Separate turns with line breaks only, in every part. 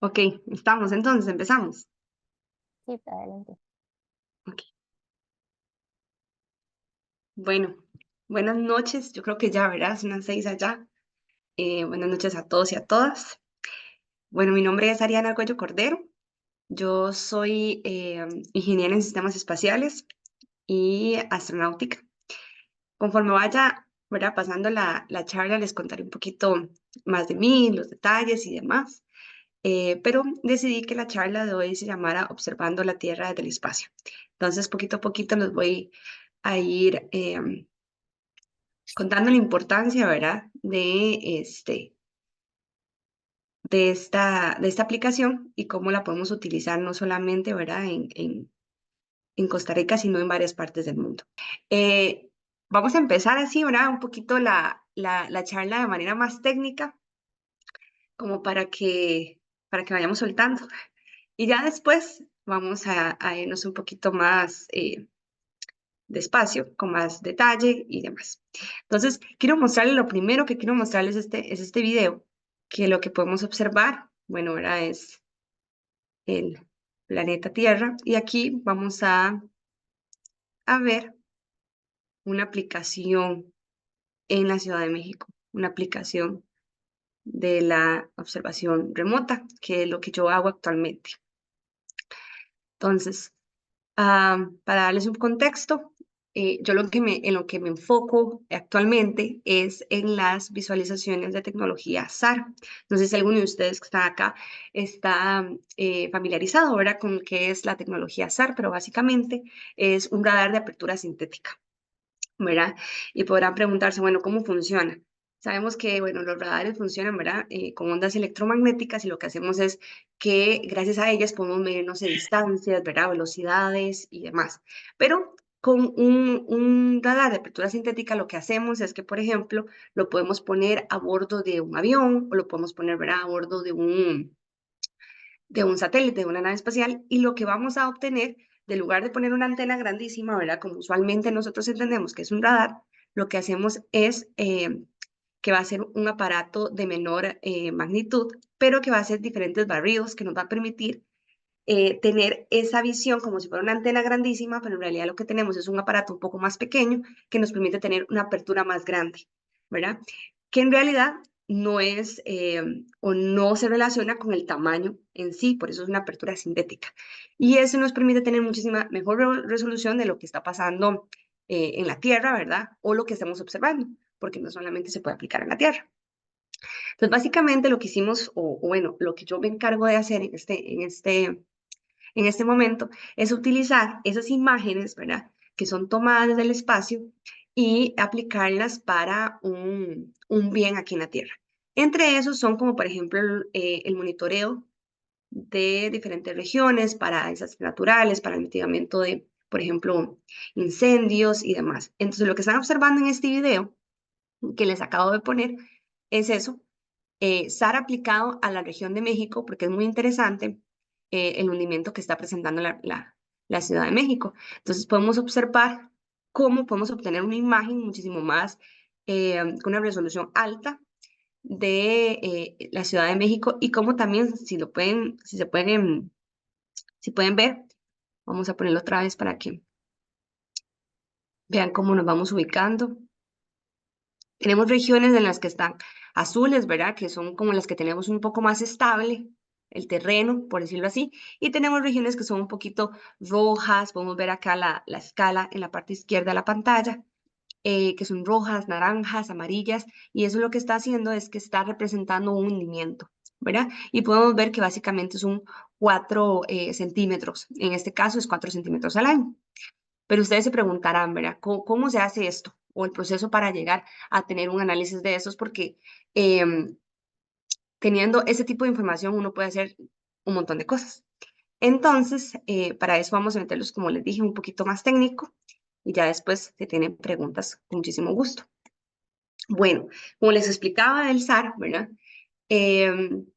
Ok, estamos entonces, empezamos.
Sí, adelante.
Ok. Bueno, buenas noches. Yo creo que ya verás unas 6 allá. Buenas noches a todos y a todas. Bueno, mi nombre es Ariana Argüello Cordero. Yo soy ingeniera en sistemas espaciales y astronáutica. Conforme vaya, ¿verdad? Pasando la charla, les contaré un poquito más de mí, los detalles y demás. Pero decidí que la charla de hoy se llamara Observando la Tierra desde el espacio. Entonces, poquito a poquito los voy a ir contando la importancia, ¿verdad? De esta aplicación y cómo la podemos utilizar no solamente, ¿verdad? En Costa Rica, sino en varias partes del mundo. Eh, Vamos a empezar así, ¿verdad? Un poquito la charla de manera más técnica, como para que vayamos soltando. Y ya después vamos a irnos un poquito más despacio, con más detalle y demás. Entonces, quiero mostrarles, lo primero que quiero mostrarles es este video, que lo que podemos observar, bueno, ahora es el planeta Tierra, y aquí vamos a ver una aplicación en la Ciudad de México, una aplicación de la observación remota, que es lo que yo hago actualmente. Entonces, para darles un contexto, yo en lo que me enfoco actualmente es en las visualizaciones de tecnología SAR. No sé si alguno de ustedes que está acá está familiarizado ahora con qué es la tecnología SAR, pero básicamente es un radar de apertura sintética, ¿verdad? Y podrán preguntarse, bueno, ¿cómo funciona? Sabemos que, bueno, los radares funcionan, ¿verdad? Con ondas electromagnéticas y lo que hacemos es que gracias a ellas podemos medir, no sé, distancias, ¿verdad? Velocidades y demás. Pero con un radar de apertura sintética lo que hacemos es que, por ejemplo, lo podemos poner a bordo de un avión o lo podemos poner, ¿verdad? A bordo de un satélite, de una nave espacial, y lo que vamos a obtener, de lugar de poner una antena grandísima, ¿verdad? Como usualmente nosotros entendemos que es un radar, lo que hacemos es que va a ser un aparato de menor magnitud, pero que va a hacer diferentes barridos que nos va a permitir tener esa visión como si fuera una antena grandísima, pero en realidad lo que tenemos es un aparato un poco más pequeño que nos permite tener una apertura más grande, ¿verdad? Que en realidad no es o no se relaciona con el tamaño en sí, por eso es una apertura sintética. Y eso nos permite tener muchísima mejor resolución de lo que está pasando en la Tierra, ¿verdad? O lo que estamos observando, porque no solamente se puede aplicar en la Tierra. Entonces, básicamente lo que hicimos, o bueno, lo que yo me encargo de hacer en este momento es utilizar esas imágenes, ¿verdad? Que son tomadas desde el espacio y aplicarlas para un bien aquí en la Tierra. Entre esos son como, por ejemplo, el monitoreo de diferentes regiones para desastres naturales, para el mitigamiento de, por ejemplo, incendios y demás. Entonces, lo que están observando en este video que les acabo de poner es eso, SAR aplicado a la región de México, porque es muy interesante el hundimiento que está presentando la Ciudad de México. Entonces podemos observar cómo podemos obtener una imagen muchísimo más, con una resolución alta de la Ciudad de México y cómo también, si pueden ver, vamos a ponerlo otra vez para que vean cómo nos vamos ubicando. Tenemos regiones en las que están azules, ¿verdad? Que son como las que tenemos un poco más estable el terreno, por decirlo así, y tenemos regiones que son un poquito rojas, podemos ver acá la escala en la parte izquierda de la pantalla, que son rojas, naranjas, amarillas, y eso lo que está haciendo es que está representando un hundimiento, ¿verdad? Y podemos ver que básicamente son 4 centímetros, en este caso es 4 centímetros al año. Pero ustedes se preguntarán, ¿verdad? ¿Cómo se hace esto? O el proceso para llegar a tener un análisis de esos, porque em, teniendo ese tipo de información uno puede hacer un montón de cosas. Entonces, para eso vamos a meterlos, como les dije, un poquito más técnico y ya después, si tienen preguntas, con muchísimo gusto. Bueno, como les explicaba del SAR, ¿verdad? Em,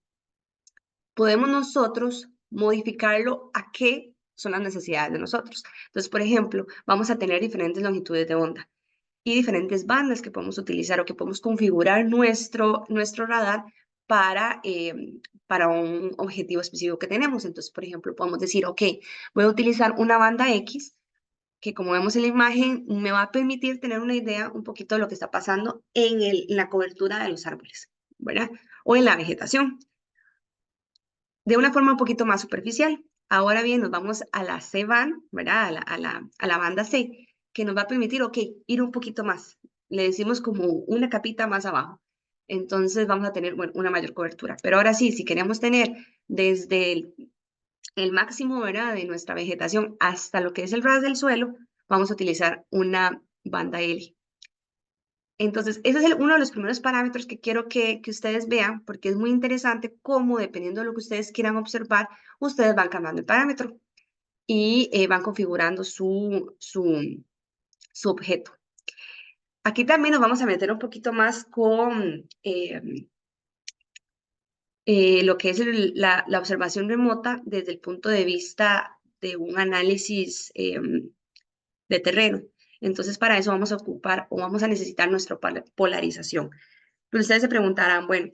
Podemos nosotros modificarlo a qué son las necesidades de nosotros. Entonces, por ejemplo, vamos a tener diferentes longitudes de onda y diferentes bandas que podemos utilizar o que podemos configurar nuestro radar para un objetivo específico que tenemos. Entonces, por ejemplo, podemos decir, ok, voy a utilizar una banda X que como vemos en la imagen me va a permitir tener una idea un poquito de lo que está pasando en la cobertura de los árboles, ¿verdad? O en la vegetación, de una forma un poquito más superficial. Ahora bien, nos vamos a la C-band, ¿verdad? A la banda C, que nos va a permitir, ok, ir un poquito más. Le decimos como una capita más abajo. Entonces vamos a tener, bueno, una mayor cobertura. Pero ahora sí, si queremos tener desde el máximo, ¿verdad? De nuestra vegetación hasta lo que es el ras del suelo, vamos a utilizar una banda L. Entonces, ese es uno de los primeros parámetros que quiero que ustedes vean, porque es muy interesante cómo, dependiendo de lo que ustedes quieran observar, ustedes van cambiando el parámetro y van configurando su objeto. Aquí también nos vamos a meter un poquito más con lo que es la observación remota desde el punto de vista de un análisis de terreno. Entonces, para eso vamos a ocupar o vamos a necesitar nuestra polarización. Pero ustedes se preguntarán, bueno,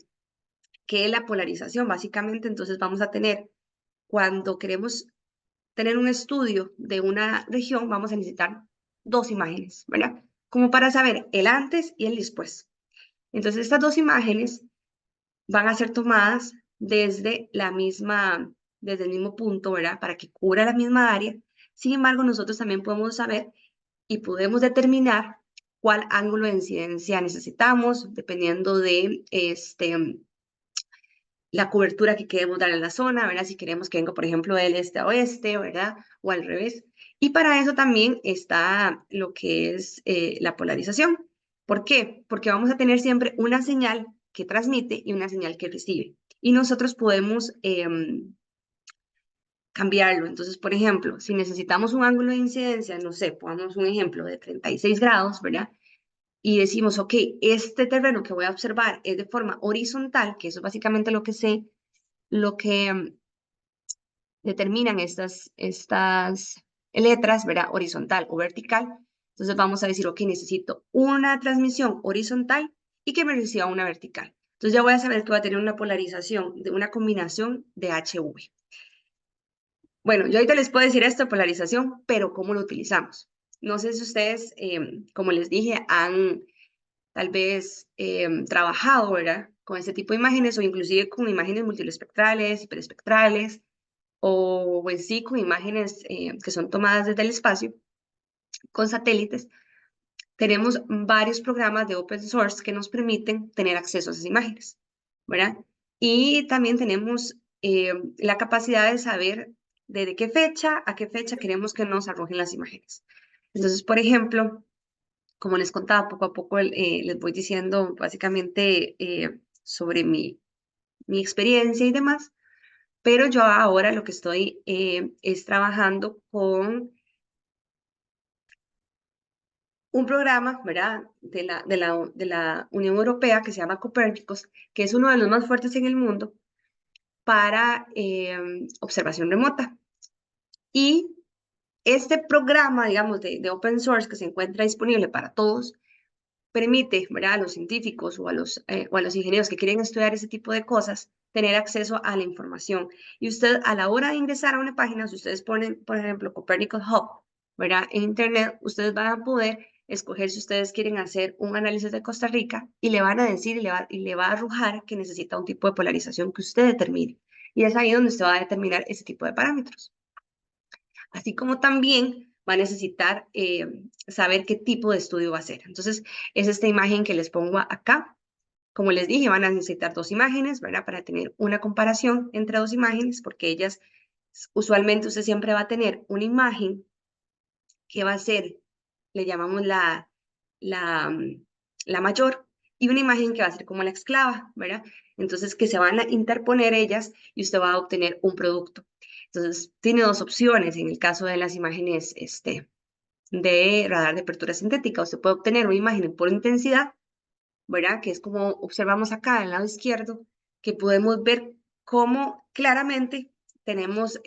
¿qué es la polarización? Básicamente, entonces vamos a tener, cuando queremos tener un estudio de una región, vamos a necesitar dos imágenes, ¿verdad? Como para saber el antes y el después. Entonces, estas dos imágenes van a ser tomadas desde el mismo punto, ¿verdad? Para que cubra la misma área. Sin embargo, nosotros también podemos saber y podemos determinar cuál ángulo de incidencia necesitamos, dependiendo de la cobertura que queremos dar en la zona, ¿verdad? Si queremos que venga, por ejemplo, del este a oeste, ¿verdad? O al revés. Y para eso también está lo que es la polarización. ¿Por qué? Porque vamos a tener siempre una señal que transmite y una señal que recibe. Y nosotros podemos cambiarlo. Entonces, por ejemplo, si necesitamos un ángulo de incidencia, no sé, pongamos un ejemplo de 36 grados, ¿verdad? Y decimos, ok, este terreno que voy a observar es de forma horizontal, que eso es básicamente lo que determinan estas letras, ¿verdad? Horizontal o vertical. Entonces vamos a decir, ok, necesito una transmisión horizontal y que me reciba una vertical. Entonces ya voy a saber que va a tener una polarización de una combinación de HV. Bueno, yo ahorita les puedo decir esto de polarización, pero ¿cómo lo utilizamos? No sé si ustedes, como les dije, han tal vez trabajado, ¿verdad? Con este tipo de imágenes o inclusive con imágenes multiespectrales, hiperespectrales, o en sí con imágenes que son tomadas desde el espacio con satélites. Tenemos varios programas de open source que nos permiten tener acceso a esas imágenes, ¿verdad? Y también tenemos la capacidad de saber desde qué fecha a qué fecha queremos que nos arrojen las imágenes. Entonces, por ejemplo, como les contaba, poco a poco les voy diciendo básicamente sobre mi experiencia y demás. Pero yo ahora lo que estoy es trabajando con un programa, ¿verdad? De la Unión Europea que se llama Copérnicos, que es uno de los más fuertes en el mundo para observación remota. Y este programa, digamos, de open source que se encuentra disponible para todos, permite, ¿verdad? A los científicos o a los ingenieros que quieren estudiar ese tipo de cosas, tener acceso a la información. Y usted, a la hora de ingresar a una página, si ustedes ponen, por ejemplo, Copernicus Hub, ¿verdad? En Internet, ustedes van a poder escoger si ustedes quieren hacer un análisis de Costa Rica y le van a decir y le va a arrojar que necesita un tipo de polarización que usted determine. Y es ahí donde usted va a determinar ese tipo de parámetros. Así como también va a necesitar saber qué tipo de estudio va a hacer. Entonces, es esta imagen que les pongo acá. Como les dije, van a necesitar dos imágenes, ¿verdad? Para tener una comparación entre dos imágenes, porque ellas, usualmente usted siempre va a tener una imagen que va a ser, le llamamos la mayor, y una imagen que va a ser como la esclava, ¿verdad? Entonces, que se van a interponer ellas y usted va a obtener un producto. Entonces, tiene dos opciones en el caso de las imágenes de radar de apertura sintética. Usted puede obtener una imagen por intensidad, ¿verdad? Que es como observamos acá en el lado izquierdo, que podemos ver cómo claramente tenemos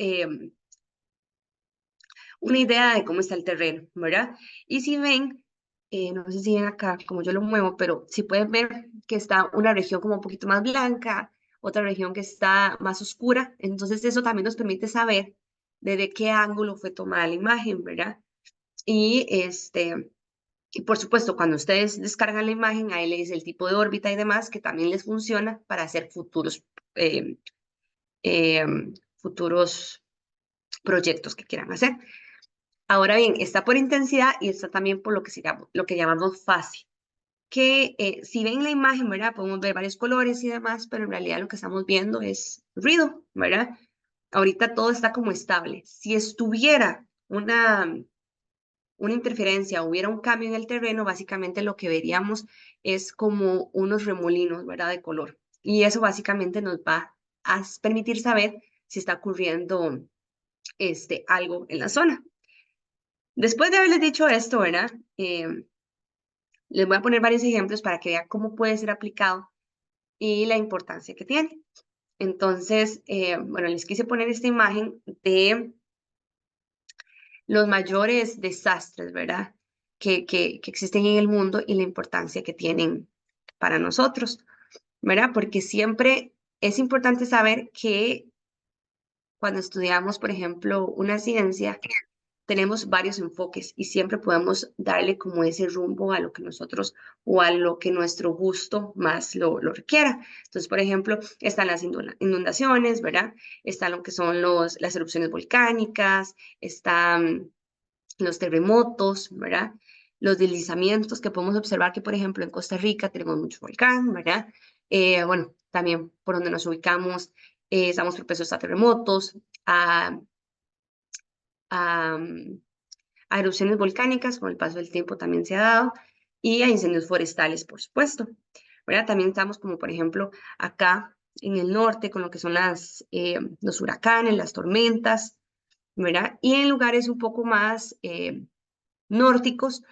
una idea de cómo está el terreno, ¿verdad? Y si ven, no sé si ven acá, como yo lo muevo, pero si pueden ver que está una región como un poquito más blanca otra región que está más oscura. Entonces eso también nos permite saber desde qué ángulo fue tomada la imagen, ¿verdad? Y y por supuesto, cuando ustedes descargan la imagen, ahí le dice el tipo de órbita y demás, que también les funciona para hacer eh, eh, futuros proyectos que quieran hacer. Ahora bien, está por intensidad y está también por lo que llamamos fase, que si ven la imagen, ¿verdad? Podemos ver varios colores y demás, pero en realidad lo que estamos viendo es ruido, ¿verdad? Ahorita todo está como estable. Si estuviera una interferencia, hubiera un cambio en el terreno, básicamente lo que veríamos es como unos remolinos, ¿verdad? De color. Y eso básicamente nos va a permitir saber si está ocurriendo algo en la zona. Después de haberles dicho esto, ¿verdad? Les voy a poner varios ejemplos para que vean cómo puede ser aplicado y la importancia que tiene. Entonces, bueno, les quise poner esta imagen de los mayores desastres, ¿verdad? Que existen en el mundo y la importancia que tienen para nosotros, ¿verdad? Porque siempre es importante saber que cuando estudiamos, por ejemplo, una ciencia, tenemos varios enfoques y siempre podemos darle como ese rumbo a lo que nosotros o a lo que nuestro gusto más lo requiera. Entonces, por ejemplo, están las inundaciones, ¿verdad? Están lo que son las erupciones volcánicas, están los terremotos, ¿verdad? Los deslizamientos que podemos observar que, por ejemplo, en Costa Rica tenemos mucho volcán, ¿verdad? Bueno, también por donde nos ubicamos, estamos propensos a terremotos, a, a, a erupciones volcánicas, con el paso del tiempo también se ha dado, y a incendios forestales, por supuesto, ¿verdad? También estamos como, por ejemplo, acá en el norte, con lo que son los huracanes, las tormentas, ¿verdad? Y en lugares un poco más nórdicos,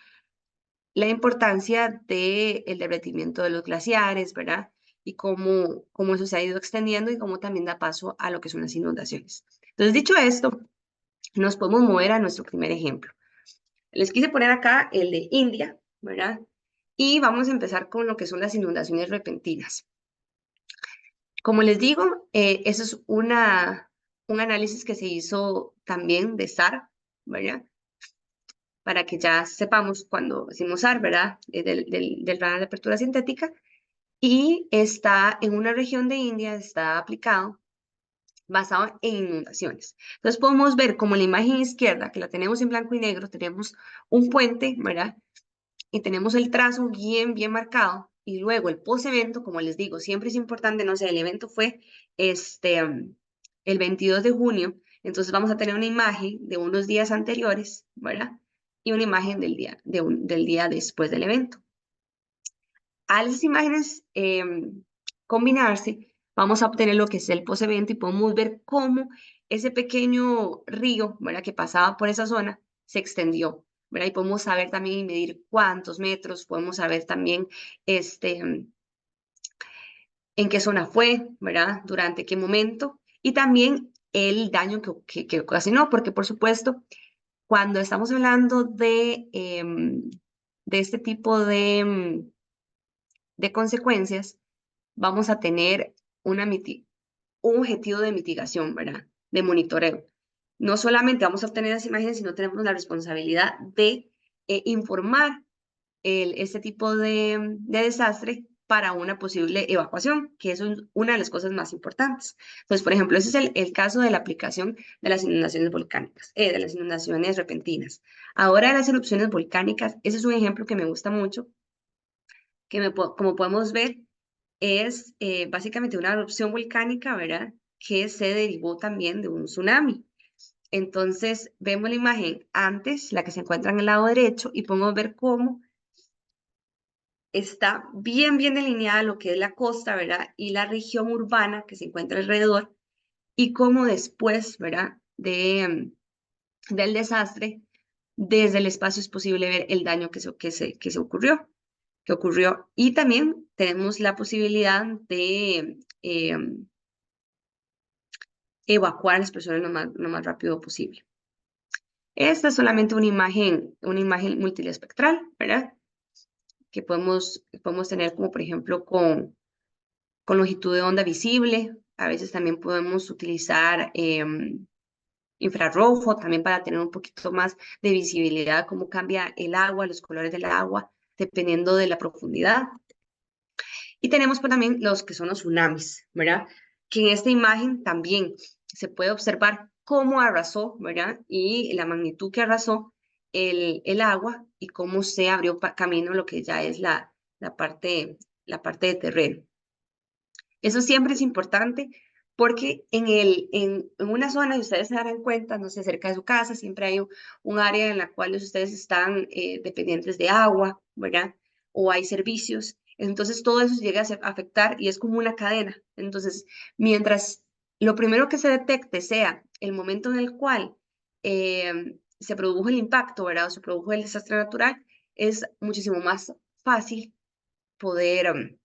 la importancia del derretimiento de los glaciares, ¿verdad? Y cómo eso se ha ido extendiendo y cómo también da paso a lo que son las inundaciones. Entonces, dicho esto, nos podemos mover a nuestro primer ejemplo. Les quise poner acá el de India, ¿verdad? Y vamos a empezar con lo que son las inundaciones repentinas. Como les digo, eso es un análisis que se hizo también de SAR, ¿verdad? Para que ya sepamos cuando decimos SAR, ¿verdad? Del radar de apertura sintética. Y está en una región de India, está aplicado basado en inundaciones. Entonces podemos ver como en la imagen izquierda, que la tenemos en blanco y negro, tenemos un puente, ¿verdad? Y tenemos el trazo bien marcado. Y luego el post-evento, como les digo, siempre es importante, no sé, el evento fue el 22 de junio, entonces vamos a tener una imagen de unos días anteriores, ¿verdad? Y una imagen del día después del evento. Al esas imágenes combinarse, vamos a obtener lo que es el post-evento y podemos ver cómo ese pequeño río, ¿verdad? Que pasaba por esa zona se extendió, ¿verdad? Y podemos saber también y medir cuántos metros, podemos saber también en qué zona fue, ¿verdad? Durante qué momento y también el daño que ocasionó, porque por supuesto, cuando estamos hablando de este tipo de consecuencias, vamos a tener un objetivo de mitigación, ¿verdad? De monitoreo. No solamente vamos a obtener las imágenes, sino tenemos la responsabilidad de informar este tipo de desastre para una posible evacuación, que eso es una de las cosas más importantes. Entonces, por ejemplo, ese es el caso de la aplicación de las inundaciones volcánicas, de las inundaciones repentinas. Ahora, las erupciones volcánicas, ese es un ejemplo que me gusta mucho, como podemos ver, es básicamente una erupción volcánica, ¿verdad? Que se derivó también de un tsunami. Entonces, vemos la imagen antes, la que se encuentra en el lado derecho, y podemos ver cómo está bien delineada lo que es la costa, ¿verdad? Y la región urbana que se encuentra alrededor, y cómo después, ¿verdad? Del desastre, desde el espacio es posible ver el daño que ocurrió. Y también tenemos la posibilidad de evacuar a las personas lo más rápido posible. Esta es solamente una imagen multiespectral, ¿verdad? Que podemos tener como por ejemplo con longitud de onda visible. A veces también podemos utilizar infrarrojo también para tener un poquito más de visibilidad, cómo cambia el agua, los colores del agua, dependiendo de la profundidad. Y tenemos pues, también los que son los tsunamis, ¿verdad? Que en esta imagen también se puede observar cómo arrasó, ¿verdad? Y la magnitud que arrasó el agua y cómo se abrió camino lo que ya es la parte de terreno. Eso siempre es importante porque en una zona, si ustedes se darán cuenta, no sé, cerca de su casa, siempre hay un área en la cual ustedes están dependientes de agua, ¿verdad? O hay servicios. Entonces, todo eso llega a afectar y es como una cadena. Entonces, mientras lo primero que se detecte sea el momento en el cual se produjo el impacto, ¿verdad? O se produjo el desastre natural, es muchísimo más fácil poder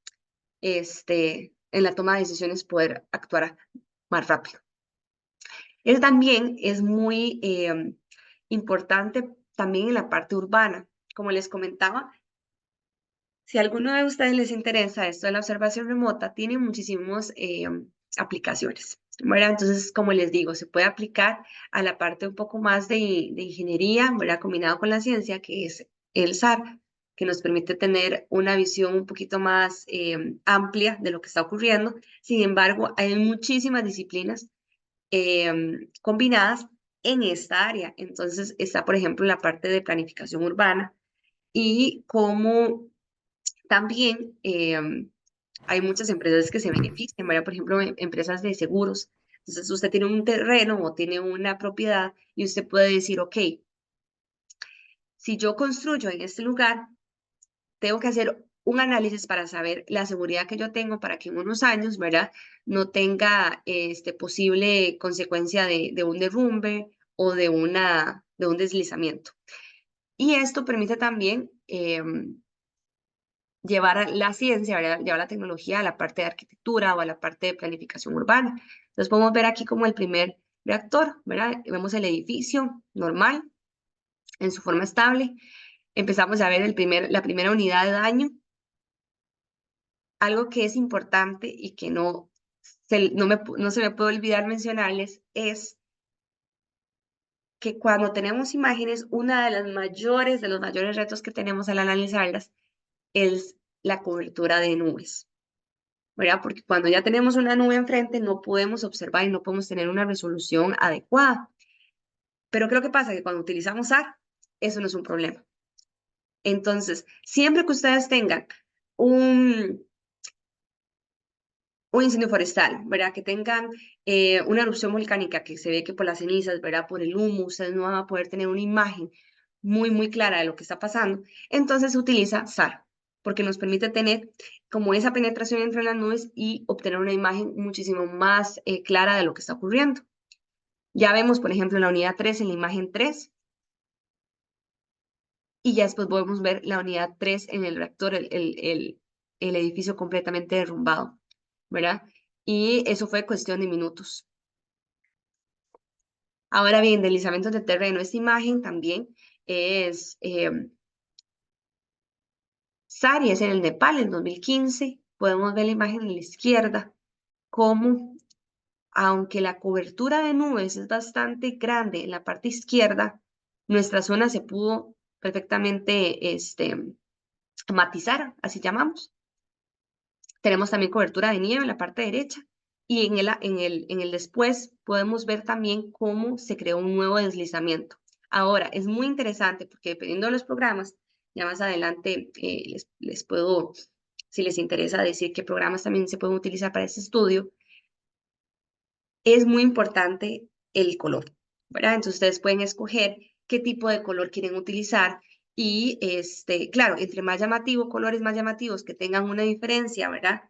en la toma de decisiones poder actuar más rápido. Eso también es muy importante también en la parte urbana. Como les comentaba, si a alguno de ustedes les interesa esto de la observación remota, tiene muchísimas aplicaciones, ¿verdad? Entonces, como les digo, se puede aplicar a la parte un poco más de ingeniería, ¿verdad? Combinado con la ciencia, que es el SAR, que nos permite tener una visión un poquito más amplia de lo que está ocurriendo. Sin embargo, hay muchísimas disciplinas combinadas en esta área. Entonces, está, por ejemplo, la parte de planificación urbana y cómo también hay muchas empresas que se benefician, ¿verdad? Por ejemplo, empresas de seguros. Entonces, usted tiene un terreno o tiene una propiedad y usted puede decir, ok, si yo construyo en este lugar, tengo que hacer un análisis para saber la seguridad que yo tengo para que en unos años, ¿verdad? No tenga posible consecuencia de un derrumbe o de un deslizamiento. Y esto permite también llevar la ciencia, ¿verdad? Llevar la tecnología a la parte de arquitectura o a la parte de planificación urbana. Entonces podemos ver aquí como el primer reactor, ¿verdad? Vemos el edificio normal en su forma estable. Empezamos a ver la primera unidad de daño. Algo que es importante y que no se me puede olvidar mencionarles es que cuando tenemos imágenes, una de los mayores retos que tenemos al analizarlas es la cobertura de nubes. ¿Verdad? Porque cuando ya tenemos una nube enfrente, no podemos observar y no podemos tener una resolución adecuada. Pero creo que pasa que cuando utilizamos AR, eso no es un problema. Entonces, siempre que ustedes tengan un, un incendio forestal, ¿verdad? Que tengan una erupción volcánica que se ve que por las cenizas, ¿verdad? Por el humo, ustedes no van a poder tener una imagen muy clara de lo que está pasando. Entonces se utiliza SAR, porque nos permite tener como esa penetración entre las nubes y obtener una imagen muchísimo más clara de lo que está ocurriendo. Ya vemos, por ejemplo, la unidad 3 en la imagen 3 y ya después podemos ver la unidad 3 en el reactor, el edificio completamente derrumbado, ¿verdad? Y eso fue cuestión de minutos. Ahora bien, deslizamientos de terreno. Esta imagen también es Sari, es en el Nepal, en 2015. Podemos ver la imagen en la izquierda, como aunque la cobertura de nubes es bastante grande en la parte izquierda, nuestra zona se pudo perfectamente matizar, así llamamos. Tenemos también cobertura de nieve en la parte derecha y en el después podemos ver también cómo se creó un nuevo deslizamiento. Ahora, es muy interesante porque dependiendo de los programas, ya más adelante les puedo, si les interesa, decir qué programas también se pueden utilizar para este estudio. Es muy importante el color, ¿verdad? Entonces ustedes pueden escoger qué tipo de color quieren utilizar y, claro, entre más llamativo, colores más llamativos que tengan una diferencia, ¿verdad?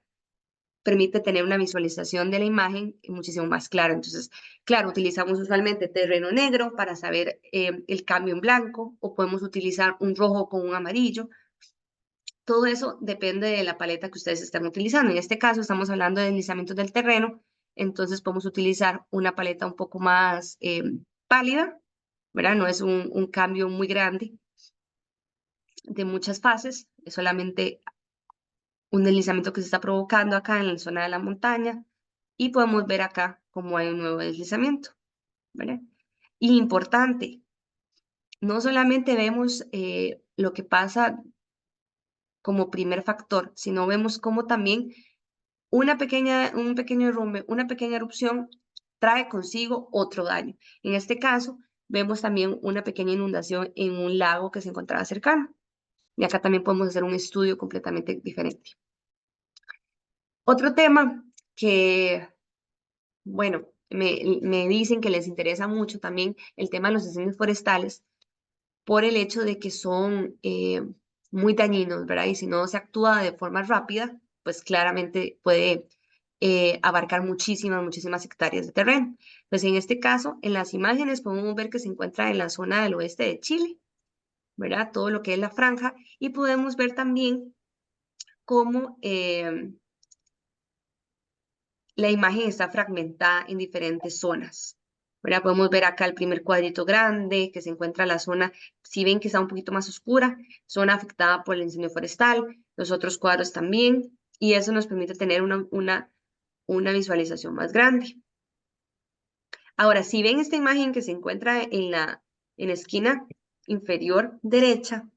Permite tener una visualización de la imagen muchísimo más clara. Entonces, claro, utilizamos usualmente terreno negro para saber el cambio en blanco o podemos utilizar un rojo con un amarillo. Todo eso depende de la paleta que ustedes están utilizando. En este caso estamos hablando de deslizamientos del terreno, entonces podemos utilizar una paleta un poco más pálida, ¿verdad? No es un cambio muy grande de muchas fases, es solamente un deslizamiento que se está provocando acá en la zona de la montaña y podemos ver acá cómo hay un nuevo deslizamiento, ¿verdad? Y importante, no solamente vemos lo que pasa como primer factor, sino vemos cómo también un pequeño derrumbe, una pequeña erupción trae consigo otro daño. En este caso, vemos también una pequeña inundación en un lago que se encontraba cercano. Y acá también podemos hacer un estudio completamente diferente. Otro tema que, bueno, me dicen que les interesa mucho también el tema de los incendios forestales por el hecho de que son muy dañinos, ¿verdad? Y si no se actúa de forma rápida, pues claramente puede abarcar muchísimas hectáreas de terreno. Pues en este caso, en las imágenes podemos ver que se encuentra en la zona del oeste de Chile, ¿verdad? Todo lo que es la franja, y podemos ver también cómo la imagen está fragmentada en diferentes zonas. ¿Verdad? Podemos ver acá el primer cuadrito grande que se encuentra la zona, si ven que está un poquito más oscura, zona afectada por el incendio forestal, los otros cuadros también, y eso nos permite tener una visualización más grande. Ahora, si ven esta imagen que se encuentra en la esquina inferior derecha,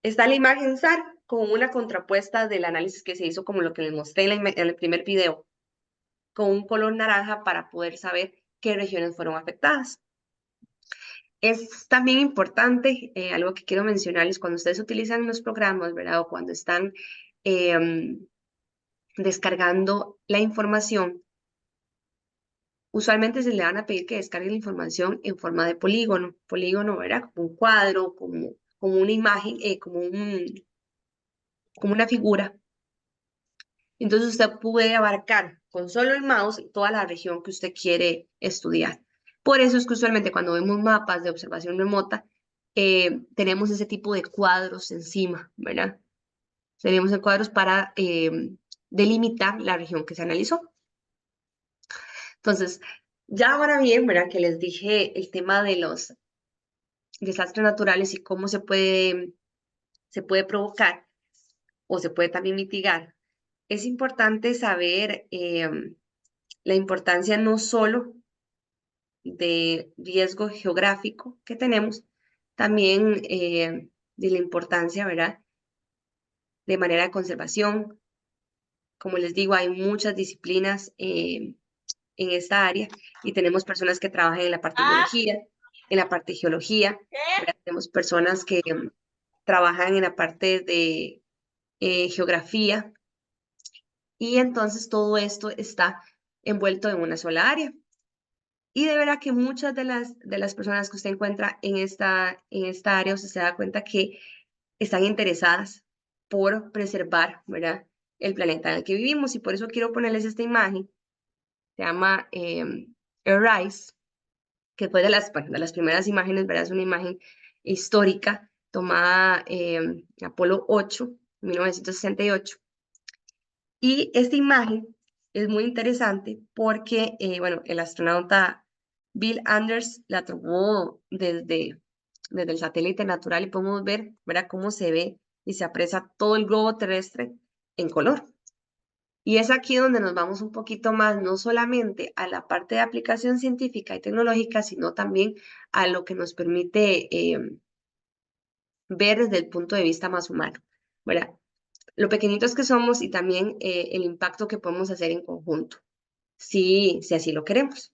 está la imagen SAR con una contrapuesta del análisis que se hizo como lo que les mostré en el primer video, con un color naranja para poder saber qué regiones fueron afectadas. Es también importante, algo que quiero mencionarles, cuando ustedes utilizan los programas, ¿verdad? O cuando están descargando la información, usualmente se le van a pedir que descargue la información en forma de polígono, ¿verdad? Como un cuadro, como una imagen, como una figura. Entonces usted puede abarcar con solo el mouse toda la región que usted quiere estudiar. Por eso es que usualmente cuando vemos mapas de observación remota, tenemos ese tipo de cuadros encima, ¿verdad? Tenemos cuadros para delimitar la región que se analizó. Entonces, ya ahora bien, ¿verdad? Que les dije el tema de los desastres naturales y cómo se puede provocar o se puede también mitigar. Es importante saber la importancia no solo de riesgo geográfico que tenemos, también de la importancia, ¿verdad? De manera de conservación. Como les digo, hay muchas disciplinas en esta área y tenemos personas que trabajan en la parte de biología, en la parte de geología, ¿verdad? Tenemos personas que trabajan en la parte de geografía y entonces todo esto está envuelto en una sola área. Y de verdad que muchas de las personas que usted encuentra en esta área, usted se da cuenta que están interesadas por preservar, ¿verdad? El planeta en el que vivimos. Y por eso quiero ponerles esta imagen. Se llama Arise, que fue bueno, de las primeras imágenes, ¿verdad? Es una imagen histórica tomada en Apolo 8, 1968. Y esta imagen es muy interesante porque, bueno, el astronauta Bill Anders la tomó desde el satélite natural y podemos ver, ¿verdad?, cómo se ve y se aprecia todo el globo terrestre en color. Y es aquí donde nos vamos un poquito más, no solamente a la parte de aplicación científica y tecnológica, sino también a lo que nos permite ver desde el punto de vista más humano, ¿verdad? Lo pequeñitos que somos y también el impacto que podemos hacer en conjunto, si así lo queremos.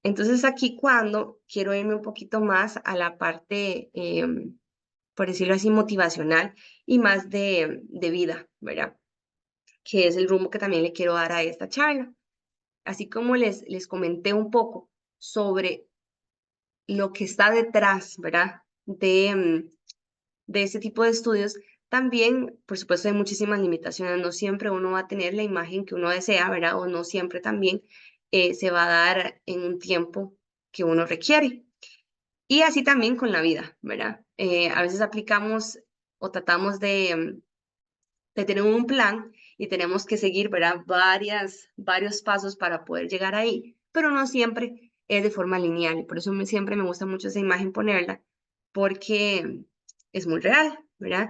Entonces aquí cuando quiero irme un poquito más a la parte, por decirlo así, motivacional y más de vida, ¿verdad? Que es el rumbo que también le quiero dar a esta charla. Así como les comenté un poco sobre lo que está detrás, ¿verdad? De este tipo de estudios, también, por supuesto, hay muchísimas limitaciones. No siempre uno va a tener la imagen que uno desea, ¿verdad? O no siempre también se va a dar en un tiempo que uno requiere. Y así también con la vida, ¿verdad? A veces aplicamos o tratamos de tener un plan y tenemos que seguir, ¿verdad? Varios pasos para poder llegar ahí, pero no siempre es de forma lineal. Y por eso siempre me gusta mucho esa imagen ponerla, porque es muy real, ¿verdad?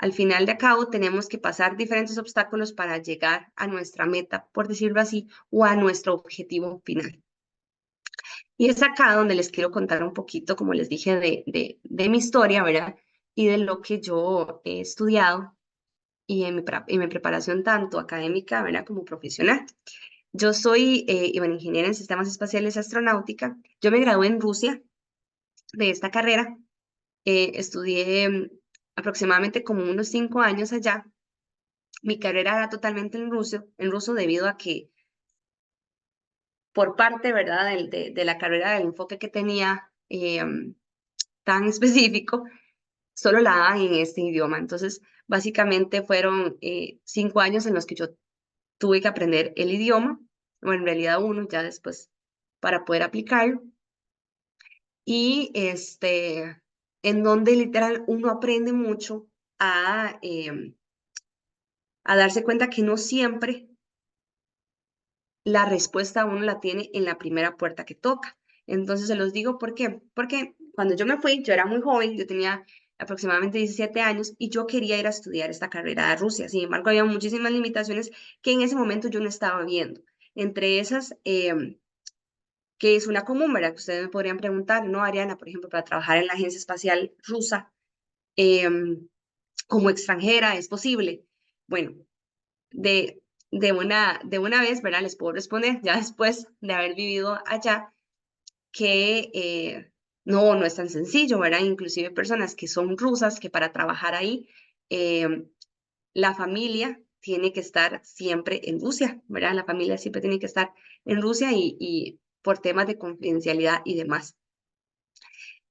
al final de cabo tenemos que pasar diferentes obstáculos para llegar a nuestra meta, por decirlo así, o a nuestro objetivo final. Y es acá donde les quiero contar un poquito, como les dije, de mi historia, ¿verdad? Y de lo que yo he estudiado y en mi preparación tanto académica, ¿verdad? Como profesional. Yo soy ingeniera en sistemas espaciales y astronáutica. Yo me gradué en Rusia de esta carrera. Estudié aproximadamente como unos 5 años allá. Mi carrera era totalmente en ruso debido a que por parte, ¿verdad? De la carrera, del enfoque que tenía tan específico, solo la daban en este idioma. Entonces, básicamente fueron 5 años en los que yo tuve que aprender el idioma, o en realidad uno, ya después para poder aplicarlo. Y en donde literal uno aprende mucho a darse cuenta que no siempre la respuesta uno la tiene en la primera puerta que toca. Entonces se los digo, ¿por qué? Porque cuando yo me fui, yo era muy joven, yo tenía aproximadamente 17 años y yo quería ir a estudiar esta carrera a Rusia. Sin embargo, había muchísimas limitaciones que en ese momento yo no estaba viendo. Entre esas, que es una común, ¿verdad? Que ustedes me podrían preguntar, ¿no, Ariana? Por ejemplo, para trabajar en la Agencia Espacial Rusa, como extranjera, ¿es posible? Bueno, de, de una vez, ¿verdad? Les puedo responder, ya después de haber vivido allá, que no es tan sencillo, ¿verdad? Inclusive personas que son rusas, que para trabajar ahí, eh, la familia tiene que estar siempre en Rusia, ¿verdad? La familia siempre tiene que estar en Rusia y por temas de confidencialidad y demás.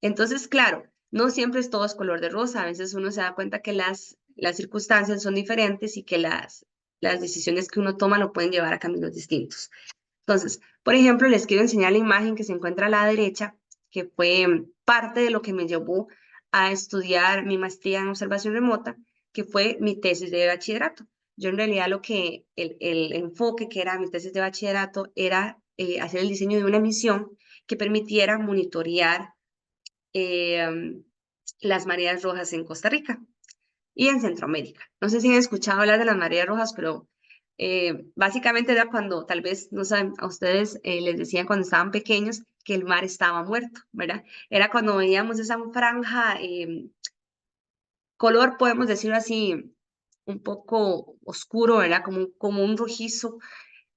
Entonces, claro, no siempre es todo es color de rosa, a veces uno se da cuenta que las circunstancias son diferentes y que las decisiones que uno toma lo pueden llevar a caminos distintos. Entonces, por ejemplo, les quiero enseñar la imagen que se encuentra a la derecha, que fue parte de lo que me llevó a estudiar mi maestría en observación remota, que fue mi tesis de bachillerato. Yo en realidad el enfoque que era mi tesis de bachillerato era hacer el diseño de una misión que permitiera monitorear eh, las mareas rojas en Costa Rica y en Centroamérica. No sé si han escuchado hablar de las mareas rojas, pero básicamente era cuando, tal vez, no saben, a ustedes les decían cuando estaban pequeños que el mar estaba muerto, ¿verdad? Era cuando veíamos esa franja, color, podemos decirlo así, un poco oscuro, ¿verdad? Como un rojizo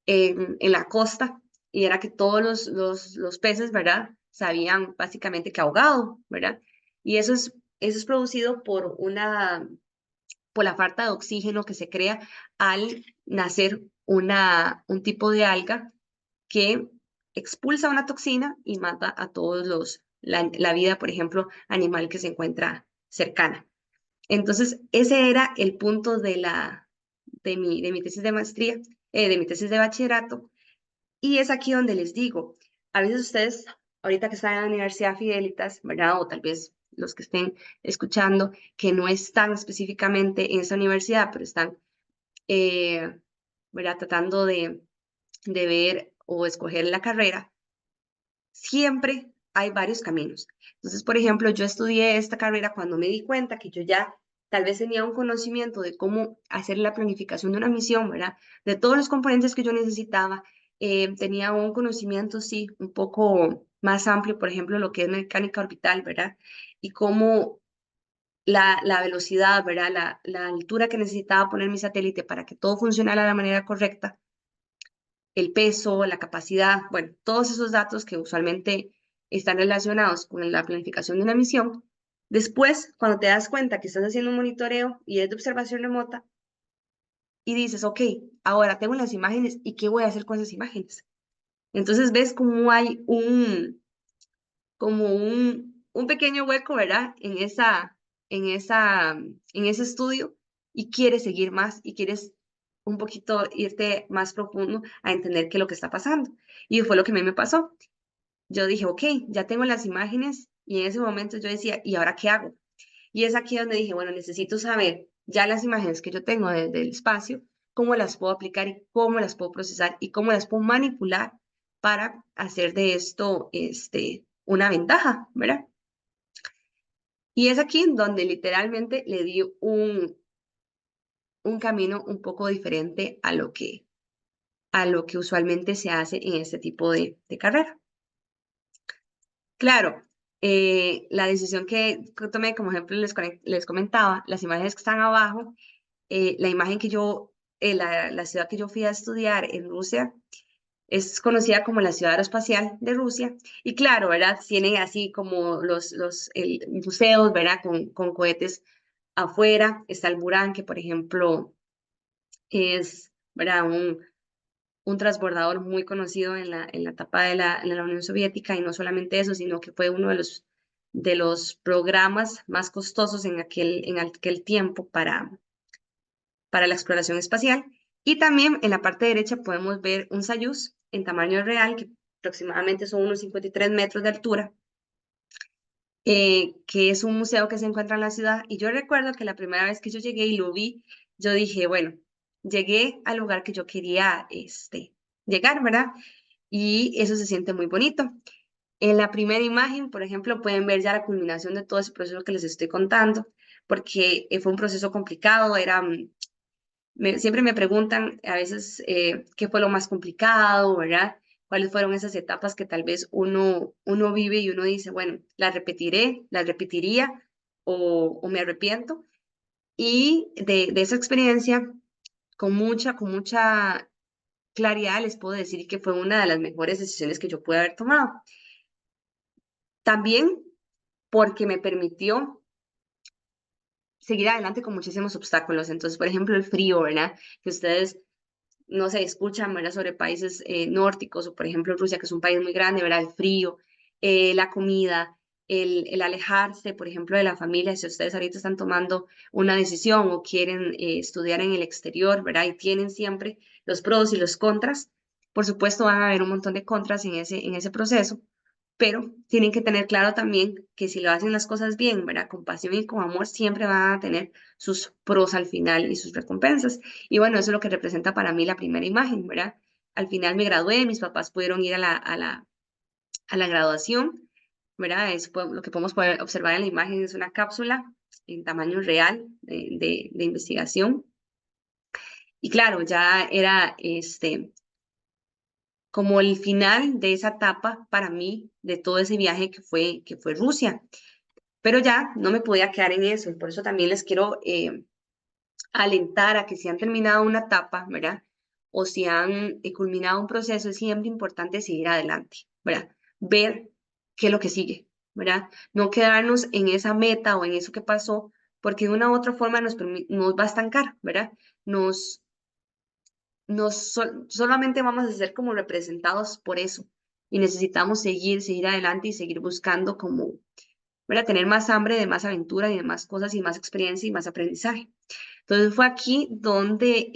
en la costa, y era que todos los peces, ¿verdad? Se habían básicamente que ahogado, ¿verdad? Y eso es producido por la falta de oxígeno que se crea al nacer un tipo de alga que expulsa una toxina y mata a todos la vida, por ejemplo, animal que se encuentra cercana. Entonces, ese era el punto de mi tesis de maestría, de mi tesis de bachillerato, y es aquí donde les digo, a veces ustedes, ahorita que están en la Universidad Fidelitas, ¿verdad? O tal vez los que estén escuchando, que no están específicamente en esa universidad, pero están, eh, ¿verdad? Tratando de ver o escoger la carrera, siempre hay varios caminos. Entonces, por ejemplo, yo estudié esta carrera cuando me di cuenta que yo ya tal vez tenía un conocimiento de cómo hacer la planificación de una misión, ¿verdad? De todos los componentes que yo necesitaba. Tenía un conocimiento, sí, un poco más amplio, por ejemplo, lo que es mecánica orbital, ¿verdad? Y cómo la velocidad, ¿verdad? La altura que necesitaba poner mi satélite para que todo funcionara de la manera correcta, el peso, la capacidad, bueno, todos esos datos que usualmente están relacionados con la planificación de una misión. Después, cuando te das cuenta que estás haciendo un monitoreo y es de observación remota y dices, ok, ahora tengo las imágenes y ¿qué voy a hacer con esas imágenes? Entonces ves cómo hay como un pequeño hueco, ¿verdad? En ese estudio y quieres seguir más y quieres un poquito irte más profundo a entender qué es lo que está pasando. Y fue lo que a mí me pasó. Yo dije, ok, ya tengo las imágenes y en ese momento yo decía, ¿y ahora qué hago? Y es aquí donde dije, bueno, necesito saber ya las imágenes que yo tengo desde el espacio, cómo las puedo aplicar y cómo las puedo procesar y cómo las puedo manipular para hacer de esto una ventaja, ¿verdad? Y es aquí donde literalmente le di un camino un poco diferente a lo que usualmente se hace en este tipo de carrera. Claro, la decisión que tomé, como ejemplo les comentaba, las imágenes que están abajo, la imagen que la ciudad que yo fui a estudiar en Rusia, es conocida como la ciudad aeroespacial de Rusia. Y claro, ¿verdad? Tienen así como los museos, ¿verdad? Con cohetes afuera. Está el Buran, que por ejemplo es, ¿verdad? Un transbordador muy conocido en la etapa de la Unión Soviética. Y no solamente eso, sino que fue uno de los programas más costosos en aquel tiempo para la exploración espacial. Y también en la parte derecha podemos ver un Soyuz en tamaño real, que aproximadamente son unos 53 metros de altura, que es un museo que se encuentra en la ciudad. Y yo recuerdo que la primera vez que yo llegué y lo vi, yo dije, bueno, llegué al lugar que yo quería llegar, ¿verdad? Y eso se siente muy bonito. En la primera imagen, por ejemplo, pueden ver ya la culminación de todo ese proceso que les estoy contando, porque fue un proceso complicado, siempre me preguntan a veces qué fue lo más complicado, ¿verdad? ¿Cuáles fueron esas etapas que tal vez uno vive y uno dice, bueno, las repetiré, las repetiría o me arrepiento? Y de esa experiencia, con mucha claridad les puedo decir que fue una de las mejores decisiones que yo pude haber tomado. También porque me permitió seguir adelante con muchísimos obstáculos. Entonces, por ejemplo, el frío, ¿verdad? Que ustedes no se escuchan, ¿verdad? Sobre países nórdicos o, por ejemplo, Rusia, que es un país muy grande, ¿verdad? El frío, la comida, el alejarse, por ejemplo, de la familia. Si ustedes ahorita están tomando una decisión o quieren estudiar en el exterior, ¿verdad? Y tienen siempre los pros y los contras. Por supuesto, van a haber un montón de contras en ese proceso, pero tienen que tener claro también que si lo hacen las cosas bien, ¿verdad? Con pasión y con amor, siempre van a tener sus pros al final y sus recompensas. Y bueno, eso es lo que representa para mí la primera imagen, ¿verdad? Al final me gradué, mis papás pudieron ir a la graduación, ¿verdad? Lo que podemos poder observar en la imagen es una cápsula en tamaño real de investigación. Y claro, ya era como el final de esa etapa para mí, de todo ese viaje que fue Rusia. Pero ya no me podía quedar en eso y por eso también les quiero alentar a que si han terminado una etapa, ¿verdad? O si han culminado un proceso, es siempre importante seguir adelante, ¿verdad? Ver qué es lo que sigue, ¿verdad? No quedarnos en esa meta o en eso que pasó, porque de una u otra forma nos va a estancar, ¿verdad? Solamente vamos a ser como representados por eso y necesitamos seguir adelante y seguir buscando como, ¿verdad? Tener más hambre de más aventura y de más cosas y más experiencia y más aprendizaje. Entonces fue aquí donde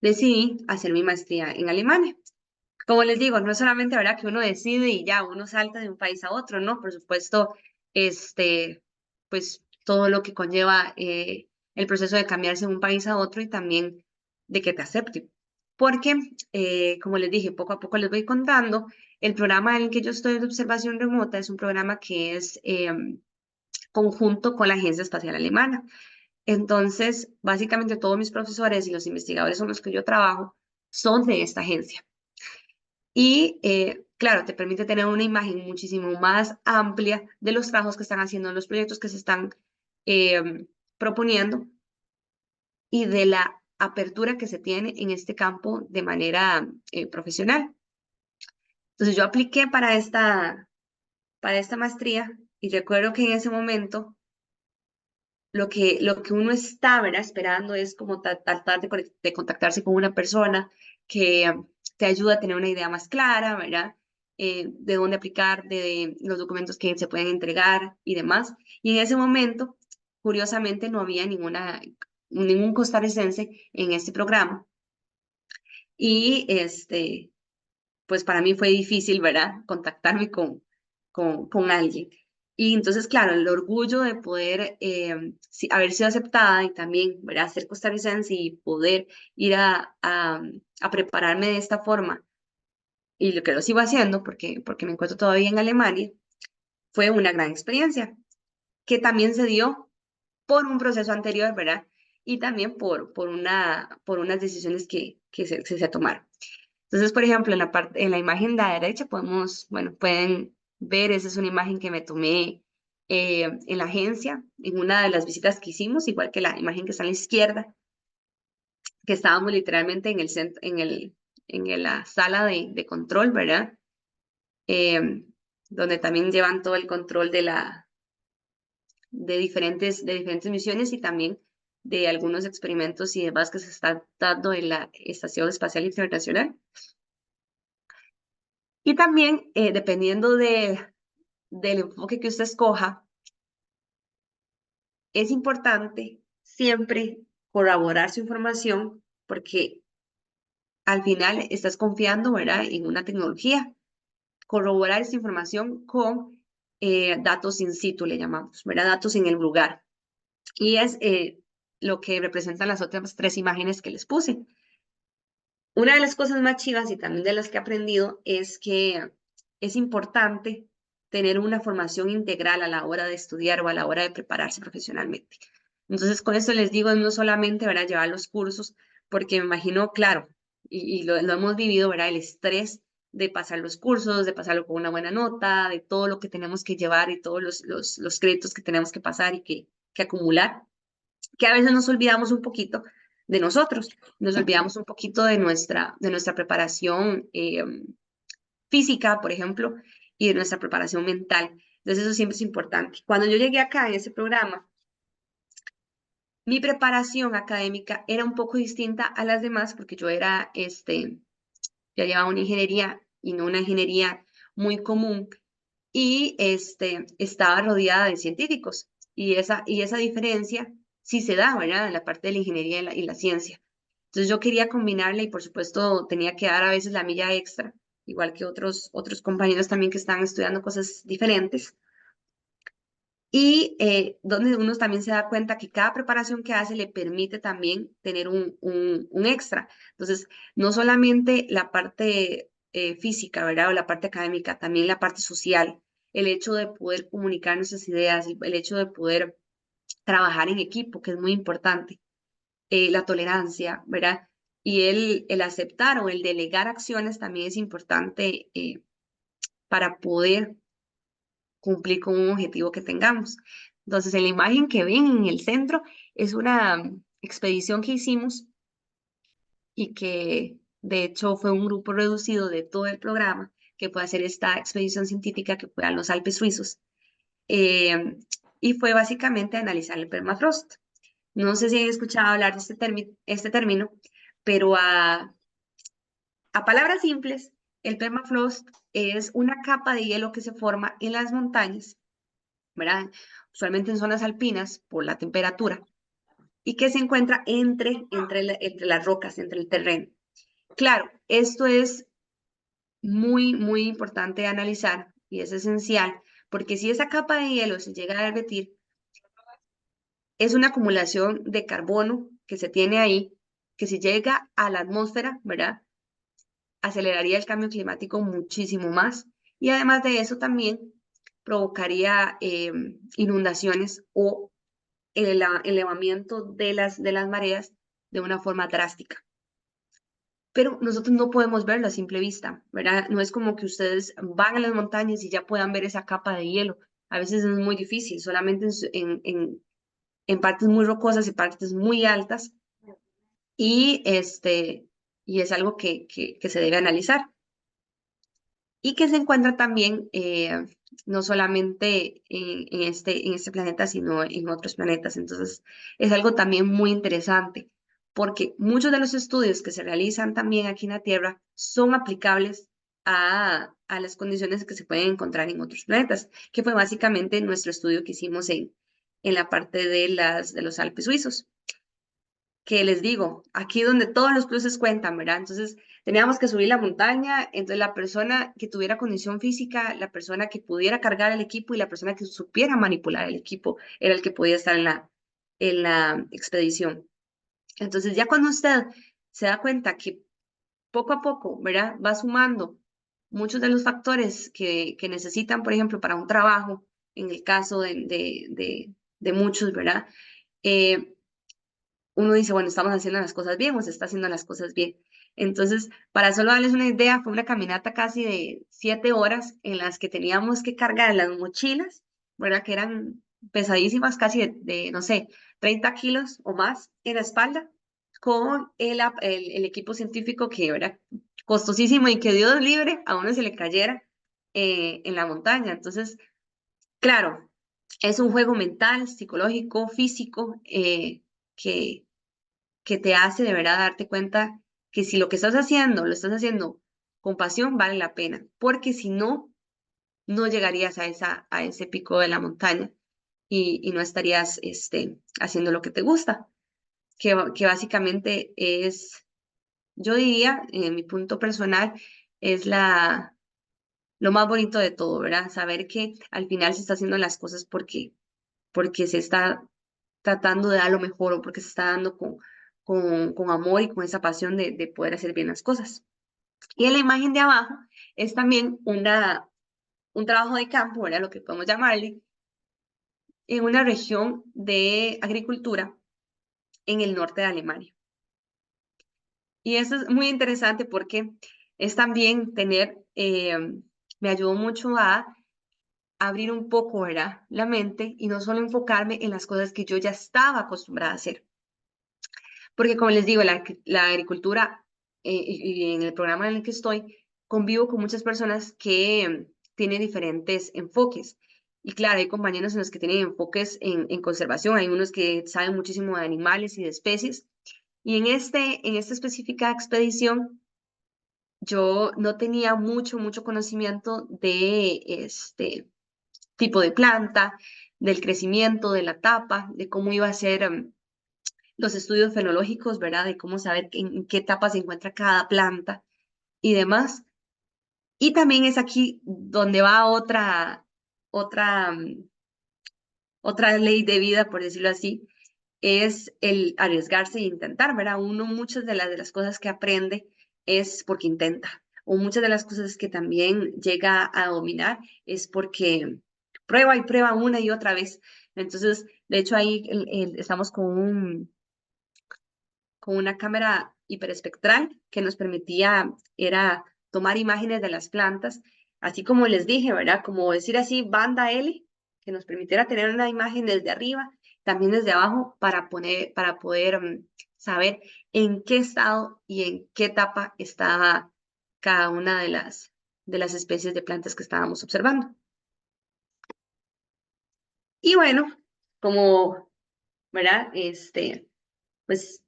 decidí hacer mi maestría en Alemania. Como les digo, no es solamente, ¿verdad? Que uno decide y ya uno salta de un país a otro, ¿no? Por supuesto, pues todo lo que conlleva el proceso de cambiarse de un país a otro y también de que te acepten. Porque, como les dije, poco a poco les voy contando, el programa en el que yo estoy de observación remota es un programa que es conjunto con la Agencia Espacial Alemana. Entonces, básicamente todos mis profesores y los investigadores con los que yo trabajo son de esta agencia. Y claro, te permite tener una imagen muchísimo más amplia de los trabajos que están haciendo, los proyectos que se están proponiendo y de la apertura que se tiene en este campo de manera profesional. Entonces yo apliqué para esta maestría y recuerdo que en ese momento lo que uno está, ¿verdad? Esperando es como tratar de contactarse con una persona que te ayuda a tener una idea más clara, ¿verdad? De dónde aplicar, de los documentos que se pueden entregar y demás. Y en ese momento, curiosamente, no había ningún costarricense en este programa. Y pues para mí fue difícil, ¿verdad? Contactarme con alguien. Y entonces, claro, el orgullo de poder haber sido aceptada y también, ¿verdad? Ser costarricense y poder ir a prepararme de esta forma, y lo que lo sigo haciendo porque me encuentro todavía en Alemania, fue una gran experiencia, que también se dio por un proceso anterior, ¿verdad? Y también por unas decisiones que se tomaron. Entonces, por ejemplo, en la imagen de la derecha bueno, pueden ver, esa es una imagen que me tomé en la agencia, en una de las visitas que hicimos, igual que la imagen que está a la izquierda, que estábamos literalmente en el centro, la sala de control, ¿verdad? Eh, donde también llevan todo el control de diferentes misiones y también de algunos experimentos y demás que se están dando en la Estación Espacial Internacional. Y también, dependiendo del enfoque que usted escoja, es importante siempre corroborar su información porque al final estás confiando, ¿verdad?, en una tecnología. Corroborar esta información con datos in situ, le llamamos, ¿verdad? Datos en el lugar. Y es lo que representan las otras 3 imágenes que les puse. Una de las cosas más chivas y también de las que he aprendido es que es importante tener una formación integral a la hora de estudiar o a la hora de prepararse profesionalmente. Entonces, con esto les digo, no solamente, ¿verdad?, llevar los cursos, porque me imagino, claro, y lo hemos vivido, ¿verdad?, el estrés de pasar los cursos, de pasarlo con una buena nota, de todo lo que tenemos que llevar y todos los créditos que tenemos que pasar y que acumular, que a veces nos olvidamos un poquito de nosotros, nos olvidamos un poquito de nuestra preparación física, por ejemplo, y de nuestra preparación mental. Entonces eso siempre es importante. Cuando yo llegué acá en ese programa, mi preparación académica era un poco distinta a las demás porque yo ya llevaba una ingeniería y no una ingeniería muy común y estaba rodeada de científicos y esa diferencia sí se da, ¿verdad? En la parte de la ingeniería y la ciencia. Entonces yo quería combinarla y por supuesto tenía que dar a veces la milla extra, igual que otros compañeros también que están estudiando cosas diferentes. Y donde uno también se da cuenta que cada preparación que hace le permite también tener un extra. Entonces, no solamente la parte física, ¿verdad? O la parte académica, también la parte social, el hecho de poder comunicar nuestras ideas, el hecho de poder trabajar en equipo, que es muy importante, la tolerancia, ¿verdad? Y el aceptar o el delegar acciones también es importante para poder cumplir con un objetivo que tengamos. Entonces, en la imagen que ven en el centro es una expedición que hicimos y que de hecho fue un grupo reducido de todo el programa que fue a hacer esta expedición científica que fue a los Alpes suizos. Eh, y fue básicamente analizar el permafrost. No sé si han escuchado hablar de este término, pero a palabras simples, el permafrost es una capa de hielo que se forma en las montañas, ¿verdad? Usualmente en zonas alpinas por la temperatura y que se encuentra entre las rocas, entre el terreno. Claro, esto es muy, muy importante analizar y es esencial porque si esa capa de hielo se llega a derretir, es una acumulación de carbono que se tiene ahí, que si llega a la atmósfera, ¿verdad? Aceleraría el cambio climático muchísimo más y además de eso también provocaría inundaciones o el elevamiento de las mareas de una forma drástica. Pero nosotros no podemos verlo a simple vista, ¿verdad? No es como que ustedes van a las montañas y ya puedan ver esa capa de hielo. A veces es muy difícil, solamente en partes muy rocosas y partes muy altas, y, y es algo que se debe analizar. Y que se encuentra también no solamente en este planeta, sino en otros planetas. Entonces, es algo también muy interesante, porque muchos de los estudios que se realizan también aquí en la Tierra son aplicables a las condiciones que se pueden encontrar en otros planetas, que fue básicamente nuestro estudio que hicimos en la parte de los Alpes suizos, que les digo, aquí donde todos los pluses cuentan, ¿verdad? Entonces, teníamos que subir la montaña, entonces la persona que tuviera condición física, la persona que pudiera cargar el equipo y la persona que supiera manipular el equipo era el que podía estar en la expedición. Entonces, ya cuando usted se da cuenta que poco a poco, ¿verdad? Va sumando muchos de los factores que necesitan, por ejemplo, para un trabajo, en el caso de muchos, ¿verdad? eh, uno dice, bueno, estamos haciendo las cosas bien o se está haciendo las cosas bien. Entonces, para solo darles una idea, fue una caminata casi de 7 horas en las que teníamos que cargar las mochilas, ¿verdad? Que eran pesadísimas, casi no sé, 30 kilos o más en la espalda, con el equipo científico que era costosísimo y que Dios libre a uno se le cayera en la montaña. Entonces, claro, es un juego mental, psicológico, físico, que te hace de verdad darte cuenta que si lo que estás haciendo lo estás haciendo con pasión, vale la pena, porque si no, no llegarías a ese pico de la montaña y no estarías haciendo lo que te gusta, que básicamente es, yo diría, en mi punto personal, es lo más bonito de todo, ¿verdad? Saber que al final se está haciendo las cosas porque se está tratando de dar lo mejor o porque se está dando con amor y con esa pasión de poder hacer bien las cosas. Y en la imagen de abajo es también un trabajo de campo, ¿verdad? Lo que podemos llamarle, en una región de agricultura en el norte de Alemania. Y eso es muy interesante porque es también me ayudó mucho a abrir un poco, ¿verdad? La mente y no solo enfocarme en las cosas que yo ya estaba acostumbrada a hacer. Porque como les digo, la agricultura y en el programa en el que estoy, convivo con muchas personas que tienen diferentes enfoques. Y claro, hay compañeros en los que tienen enfoques en conservación, hay unos que saben muchísimo de animales y de especies. Y en esta específica expedición, yo no tenía mucho conocimiento de este tipo de planta, del crecimiento, de la tapa, de cómo iba a ser los estudios fenológicos, ¿verdad? De cómo saber en qué etapa se encuentra cada planta y demás. Y también es aquí donde va otra, otra ley de vida, por decirlo así, es el arriesgarse e intentar, ¿verdad? Uno, muchas de las cosas que aprende es porque intenta, o muchas de las cosas que también llega a dominar es porque prueba y prueba una y otra vez. Entonces, de hecho, ahí estamos con una cámara hiperespectral que nos permitía, era tomar imágenes de las plantas, así como les dije, ¿verdad? Como decir así, banda L, que nos permitiera tener una imagen desde arriba, también desde abajo, para poder saber en qué estado y en qué etapa estaba cada una de las especies de plantas que estábamos observando. Y bueno, como, ¿verdad? Pues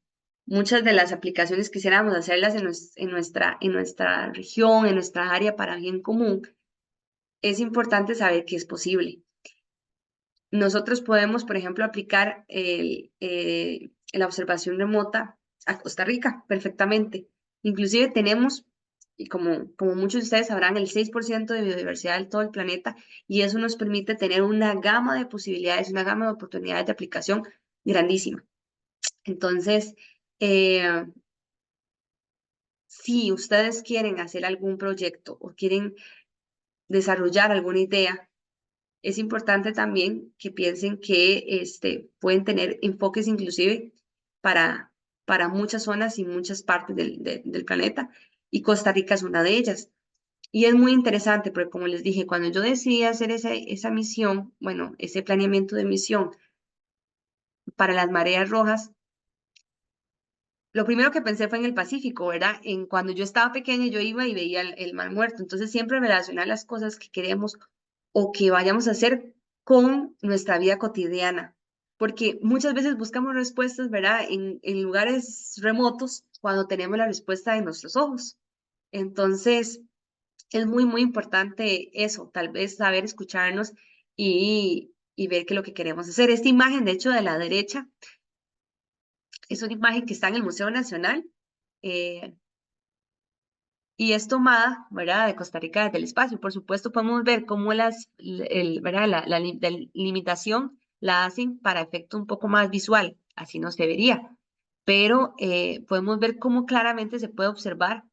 muchas de las aplicaciones quisiéramos hacerlas en nuestra región, en nuestra área para bien común, es importante saber que es posible. Nosotros podemos, por ejemplo, aplicar la observación remota a Costa Rica perfectamente. Inclusive tenemos, y como muchos de ustedes sabrán, el 6% de biodiversidad de todo el planeta, y eso nos permite tener una gama de posibilidades, una gama de oportunidades de aplicación grandísima. Entonces, eh, si ustedes quieren hacer algún proyecto o quieren desarrollar alguna idea, es importante también que piensen que pueden tener enfoques inclusive para, para muchas zonas y muchas partes del planeta, y Costa Rica es una de ellas. Y es muy interesante porque, como les dije, cuando yo decidí hacer esa misión, bueno, ese planeamiento de misión para las mareas rojas, lo primero que pensé fue en el Pacífico, ¿verdad? En cuando yo estaba pequeña, yo iba y veía el mar muerto. Entonces, siempre relacionar las cosas que queremos o que vayamos a hacer con nuestra vida cotidiana. Porque muchas veces buscamos respuestas, ¿verdad? En lugares remotos cuando tenemos la respuesta en nuestros ojos. Entonces, es muy importante eso, tal vez saber escucharnos y ver qué es lo que queremos hacer. Esta imagen, de hecho, de la derecha, es una imagen que está en el Museo Nacional. eh, y es tomada, ¿verdad?, de Costa Rica desde el espacio. Por supuesto, podemos ver cómo ¿verdad?, la limitación la hacen para efecto un poco más visual, así no se vería. Pero podemos ver cómo claramente se puede observar.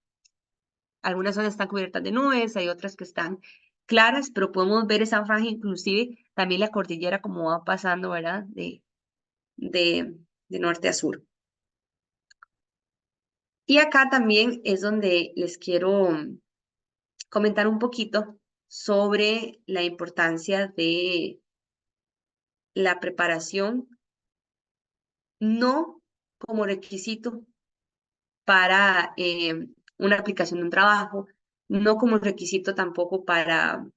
Algunas zonas están cubiertas de nubes, hay otras que están claras, pero podemos ver esa franja, inclusive también la cordillera como va pasando, ¿verdad?, de norte a sur. Y acá también es donde les quiero comentar un poquito sobre la importancia de la preparación, no como requisito para una aplicación de un trabajo, no como requisito tampoco para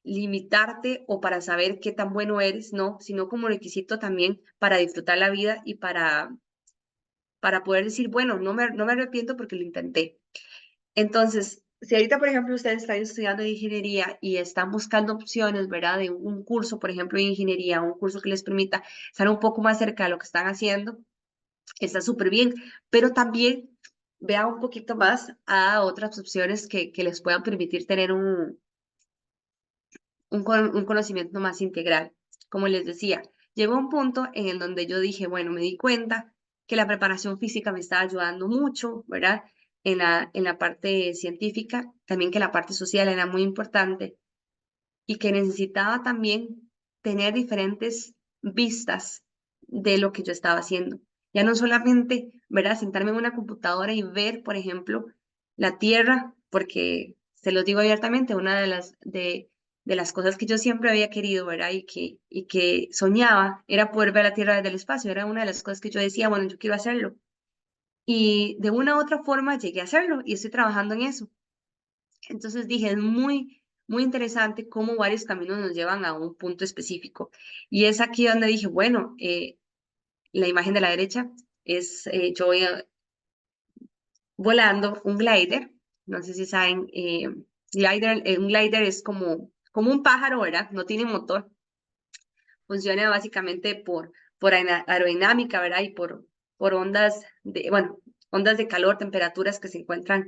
limitarte o para saber qué tan bueno eres, no, sino como requisito también para disfrutar la vida y para poder decir, bueno, no me arrepiento porque lo intenté. Entonces, si ahorita, por ejemplo, ustedes están estudiando ingeniería y están buscando opciones, ¿verdad? De un curso, por ejemplo, de ingeniería, un curso que les permita estar un poco más cerca de lo que están haciendo, está súper bien, pero también vea un poquito más a otras opciones que les puedan permitir tener un conocimiento más integral. Como les decía, llegó un punto en el donde yo dije, bueno, me di cuenta que la preparación física me estaba ayudando mucho, ¿verdad? En la parte científica, también que la parte social era muy importante y que necesitaba también tener diferentes vistas de lo que yo estaba haciendo. Ya no solamente, ¿verdad? Sentarme en una computadora y ver, por ejemplo, la Tierra, porque se los digo abiertamente, una de las cosas que yo siempre había querido, ¿verdad? Y que soñaba era poder ver la Tierra desde el espacio. Era una de las cosas que yo decía, bueno, yo quiero hacerlo. Y de una u otra forma llegué a hacerlo y estoy trabajando en eso. Entonces dije, es muy interesante cómo varios caminos nos llevan a un punto específico. Y es aquí donde dije, bueno, la imagen de la derecha es yo voy volando un glider. No sé si saben, un glider es como un pájaro, ¿verdad? No tiene motor. Funciona básicamente por aerodinámica, ¿verdad? Y por ondas bueno, ondas de calor, temperaturas que se encuentran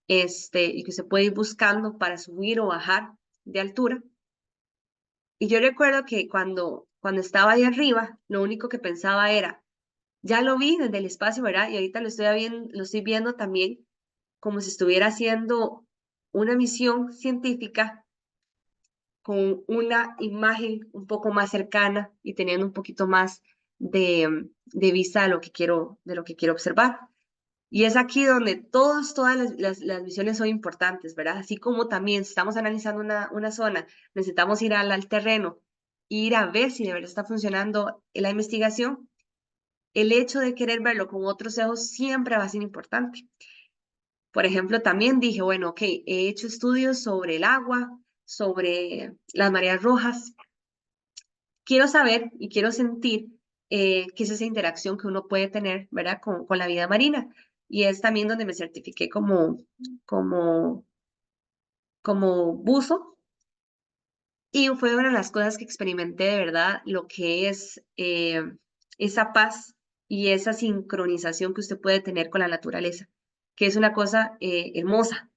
y que se puede ir buscando para subir o bajar de altura. Y yo recuerdo que cuando estaba ahí arriba, lo único que pensaba era, ya lo vi desde el espacio, ¿verdad? Y ahorita lo estoy viendo también como si estuviera haciendo una misión científica con una imagen un poco más cercana y teniendo un poquito más de vista de lo que quiero observar. Y es aquí donde todas las misiones son importantes, ¿verdad? Así como también si estamos analizando una zona, necesitamos ir al terreno, ir a ver si de verdad está funcionando la investigación, el hecho de querer verlo con otros ojos siempre va a ser importante. Por ejemplo, también dije, bueno, ok, he hecho estudios sobre el agua, sobre las mareas rojas. Quiero saber y quiero sentir qué es esa interacción que uno puede tener, ¿verdad? Con la vida marina. Y es también donde me certifiqué como, como buzo. Y fue una de las cosas que experimenté de verdad, lo que es esa paz y esa sincronización que usted puede tener con la naturaleza, que es una cosa hermosa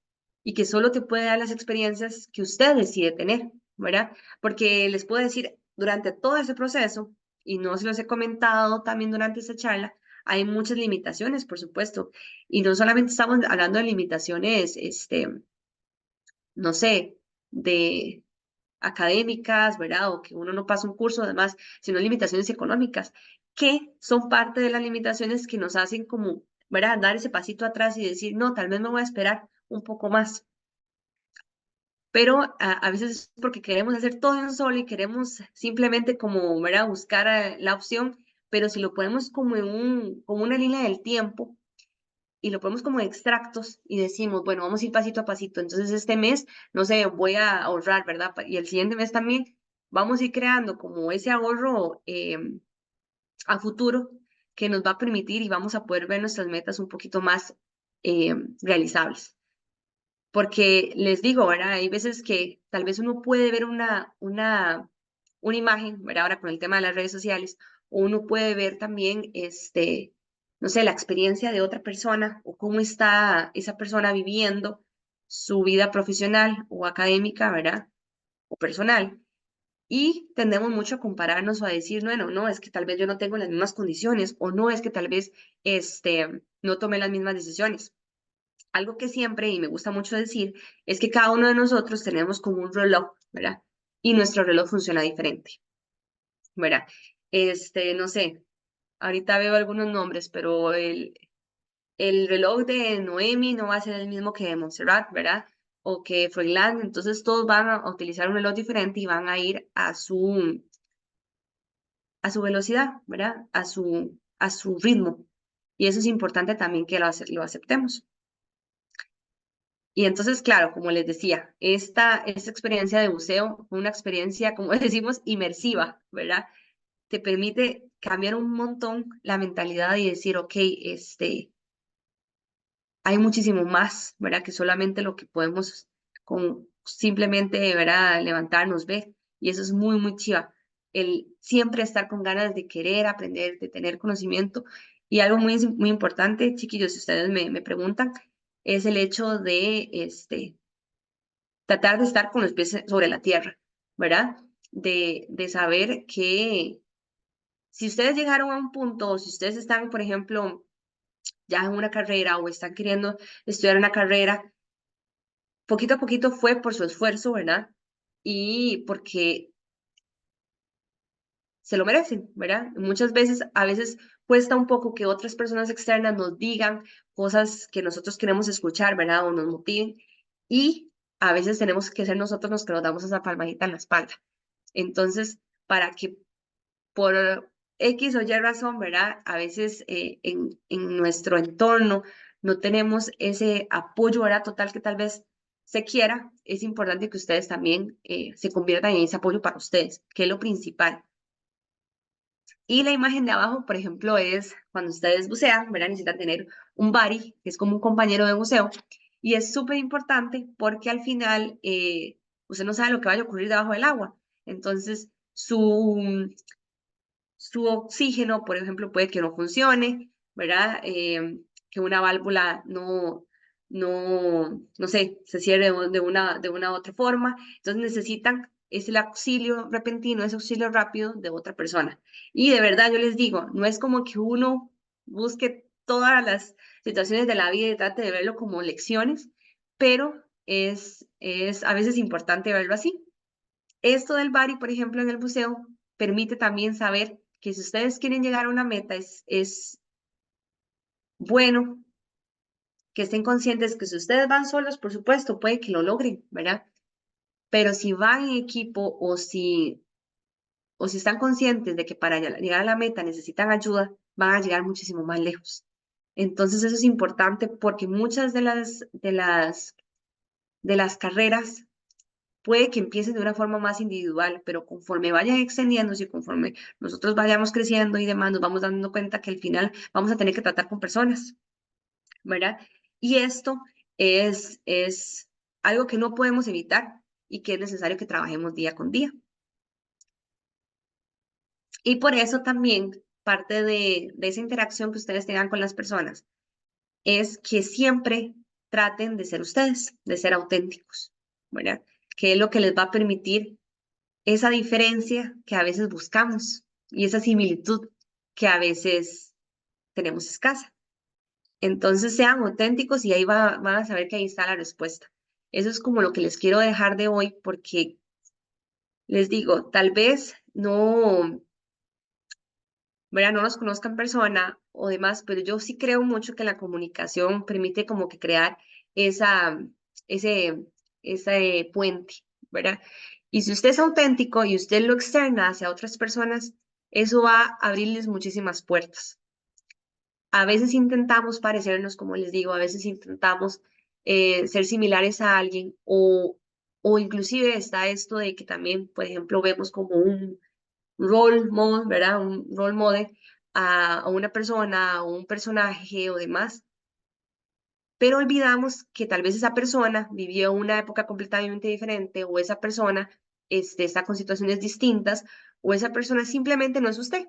y que solo te puede dar las experiencias que usted decide tener, ¿verdad? Porque les puedo decir, durante todo ese proceso, y no se los he comentado también durante esta charla, hay muchas limitaciones, por supuesto, y no solamente estamos hablando de limitaciones, no sé, de académicas, ¿verdad? O que uno no pasa un curso, además, sino limitaciones económicas, que son parte de las limitaciones que nos hacen como, ¿verdad? Dar ese pasito atrás y decir, no, tal vez me voy a esperar un poco más. Pero a veces es porque queremos hacer todo en un solo y queremos simplemente como, ¿verdad? Buscar la opción, pero si lo ponemos como una línea del tiempo, y lo ponemos como extractos y decimos, bueno, vamos a ir pasito a pasito. Entonces este mes, no sé, voy a ahorrar, ¿verdad? Y el siguiente mes también vamos a ir creando como ese ahorro a futuro que nos va a permitir y vamos a poder ver nuestras metas un poquito más realizables. Porque les digo, ¿verdad? Hay veces que tal vez uno puede ver una imagen, ¿verdad? Ahora con el tema de las redes sociales, o uno puede ver también, no sé, la experiencia de otra persona o cómo está esa persona viviendo su vida profesional o académica, ¿verdad? O personal. Y tendemos mucho a compararnos o a decir, bueno, no, es que tal vez yo no tengo las mismas condiciones o no es que tal vez, no tomé las mismas decisiones. Algo que siempre, y me gusta mucho decir, es que cada uno de nosotros tenemos como un reloj, ¿verdad? Y nuestro reloj funciona diferente. ¿verdad? No sé, ahorita veo algunos nombres, pero el reloj de Noemi no va a ser el mismo que de Montserrat, ¿verdad? O que Froilán, entonces todos van a utilizar un reloj diferente y van a ir a su velocidad, ¿verdad? A su ritmo. Y eso es importante también que lo aceptemos. Y entonces, claro, como les decía, esta experiencia de buceo fue una experiencia, como decimos, inmersiva, ¿verdad? Te permite cambiar un montón la mentalidad y decir, ok, hay muchísimo más, ¿verdad? Que solamente lo que podemos con simplemente, ¿verdad? Levantarnos, ver. Y eso es muy, muy chiva. El siempre estar con ganas de querer aprender, de tener conocimiento. Y algo muy, muy importante, chiquillos, si ustedes me preguntan, es el hecho de tratar de estar con los pies sobre la tierra, ¿verdad? De saber que si ustedes llegaron a un punto, o si ustedes están, por ejemplo, ya en una carrera o están queriendo estudiar una carrera, poquito a poquito fue por su esfuerzo, ¿verdad? Y porque se lo merecen, ¿verdad? Muchas veces, a veces cuesta un poco que otras personas externas nos digan cosas que nosotros queremos escuchar, ¿verdad? O nos motiven. Y a veces tenemos que ser nosotros los que nos damos esa palmadita en la espalda. Entonces, para que por X o Y razón, ¿verdad? A veces en nuestro entorno no tenemos ese apoyo, ¿verdad? Total que tal vez se quiera, es importante que ustedes también se conviertan en ese apoyo para ustedes, que es lo principal. Y la imagen de abajo, por ejemplo, es cuando ustedes bucean, ¿verdad? Necesitan tener un buddy, que es como un compañero de buceo, y es súper importante porque al final usted no sabe lo que vaya a ocurrir debajo del agua. Entonces, su oxígeno, por ejemplo, puede que no funcione, ¿verdad? Que una válvula no sé, se cierre de una otra forma. Entonces necesitan ese auxilio repentino, ese auxilio rápido de otra persona. Y de verdad, yo les digo, no es como que uno busque todas las situaciones de la vida y trate de verlo como lecciones, pero es a veces importante verlo así. Esto del body, por ejemplo, en el buceo, permite también saber que si ustedes quieren llegar a una meta, es bueno que estén conscientes que si ustedes van solos, por supuesto, puede que lo logren, ¿verdad? Pero si van en equipo o si están conscientes de que para llegar a la meta necesitan ayuda, van a llegar muchísimo más lejos. Entonces eso es importante porque muchas de las carreras puede que empiecen de una forma más individual, pero conforme vayan extendiéndose y conforme nosotros vayamos creciendo y demás, nos vamos dando cuenta que al final vamos a tener que tratar con personas, ¿verdad? Y esto es algo que no podemos evitar y que es necesario que trabajemos día con día. Y por eso también parte de esa interacción que ustedes tengan con las personas es que siempre traten de ser ustedes, de ser auténticos, ¿verdad? Que es lo que les va a permitir esa diferencia que a veces buscamos y esa similitud que a veces tenemos escasa. Entonces sean auténticos y ahí van a saber que ahí está la respuesta. Eso es como lo que les quiero dejar de hoy porque les digo, tal vez no, ¿verdad? No nos conozcan en persona o demás, pero yo sí creo mucho que la comunicación permite como que crear esa, ese, ese puente, ¿verdad? Y si usted es auténtico y usted lo externa hacia otras personas, eso va a abrirles muchísimas puertas. A veces intentamos parecernos, como les digo, a veces intentamos ser similares a alguien o inclusive está esto de que también, por ejemplo, vemos como un role model, ¿verdad? Un role model a una persona o un personaje o demás, pero olvidamos que tal vez esa persona vivió una época completamente diferente o esa persona está con situaciones distintas o esa persona simplemente no es usted.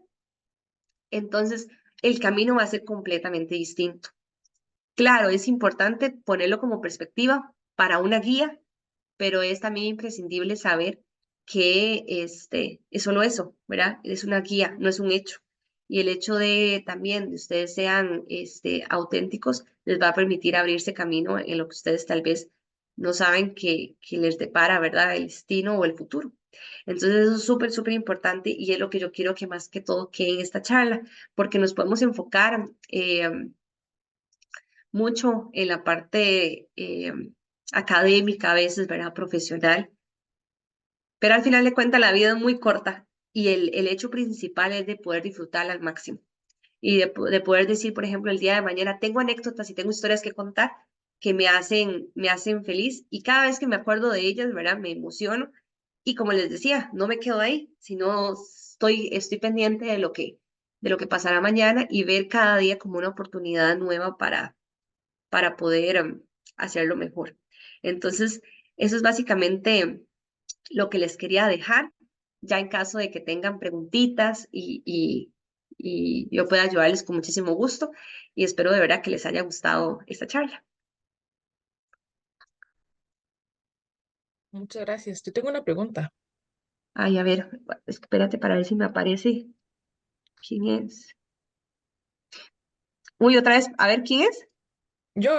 Entonces, el camino va a ser completamente distinto. Claro, es importante ponerlo como perspectiva para una guía, pero es también imprescindible saber que es solo eso, ¿verdad? Es una guía, no es un hecho. Y el hecho de también de ustedes sean auténticos les va a permitir abrirse camino en lo que ustedes tal vez no saben que les depara, ¿verdad? El destino o el futuro. Entonces eso es súper, súper importante y es lo que yo quiero que más que todo quede en esta charla, porque nos podemos enfocar mucho en la parte académica a veces, ¿verdad? Profesional, pero al final de cuentas la vida es muy corta y el hecho principal es de poder disfrutarla al máximo y de poder decir, por ejemplo, el día de mañana tengo anécdotas y tengo historias que contar que me hacen feliz y cada vez que me acuerdo de ellas, ¿verdad? Me emociono y como les decía, no me quedo ahí, sino estoy pendiente de lo que pasará mañana y ver cada día como una oportunidad nueva para poder hacerlo mejor. Entonces, eso es básicamente lo que les quería dejar, ya en caso de que tengan preguntitas y yo pueda ayudarles con muchísimo gusto y espero de verdad que les haya gustado esta charla.
Muchas gracias. Yo tengo una pregunta.
Ay, a ver, espérate para ver si me aparece quién es. Uy, otra vez, a ver quién es.
Yo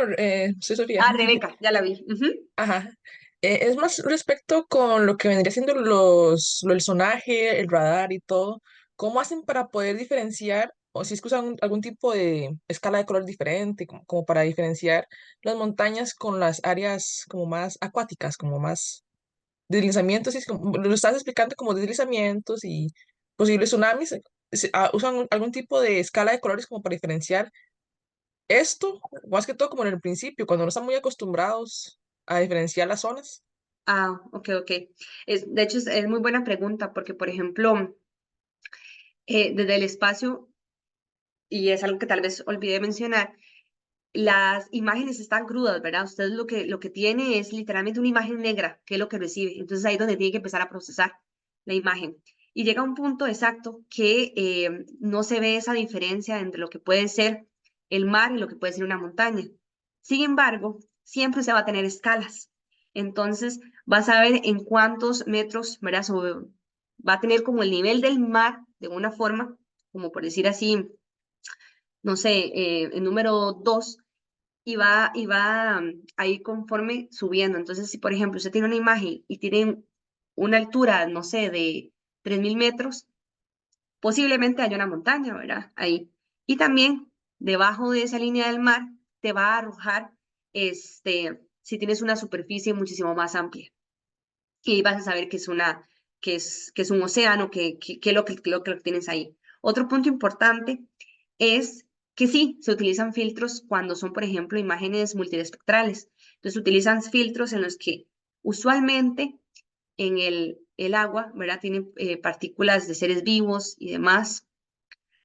soy Sofía.
Ah, Rebeca, ya la vi. Ujú.
Ajá. Es más respecto con lo que vendría siendo el sonaje, el radar y todo. ¿Cómo hacen para poder diferenciar, o si es que usan algún tipo de escala de color diferente, como para diferenciar las montañas con las áreas como más acuáticas, como más deslizamientos? Y es como, lo estás explicando como deslizamientos y posibles tsunamis. ¿Usan algún tipo de escala de colores como para diferenciar esto, más que todo como en el principio, cuando no están muy acostumbrados a diferenciar las zonas?
Ah, ok, ok. De hecho, es muy buena pregunta porque, por ejemplo, desde el espacio, y es algo que tal vez olvidé mencionar, las imágenes están crudas, ¿verdad? Usted lo que tiene es literalmente una imagen negra, que es lo que recibe. Entonces ahí es donde tiene que empezar a procesar la imagen. Y llega a un punto exacto que no se ve esa diferencia entre lo que puede ser el mar y lo que puede ser una montaña. Sin embargo, siempre se va a tener escalas. Entonces vas a ver en cuántos metros, ¿verdad? Va a tener como el nivel del mar de una forma, como por decir así, no sé, el número 2 y va ahí conforme subiendo. Entonces, si por ejemplo usted tiene una imagen y tiene una altura, no sé, de 3000 metros, posiblemente haya una montaña, ¿verdad? Ahí. Y también debajo de esa línea del mar te va a arrojar, si tienes una superficie muchísimo más amplia. Y ahí vas a saber que es que es un océano, que es lo que tienes ahí. Otro punto importante es que sí, se utilizan filtros cuando son, por ejemplo, imágenes multiespectrales. Entonces, se utilizan filtros en los que usualmente en el agua, ¿verdad? Tiene partículas de seres vivos y demás.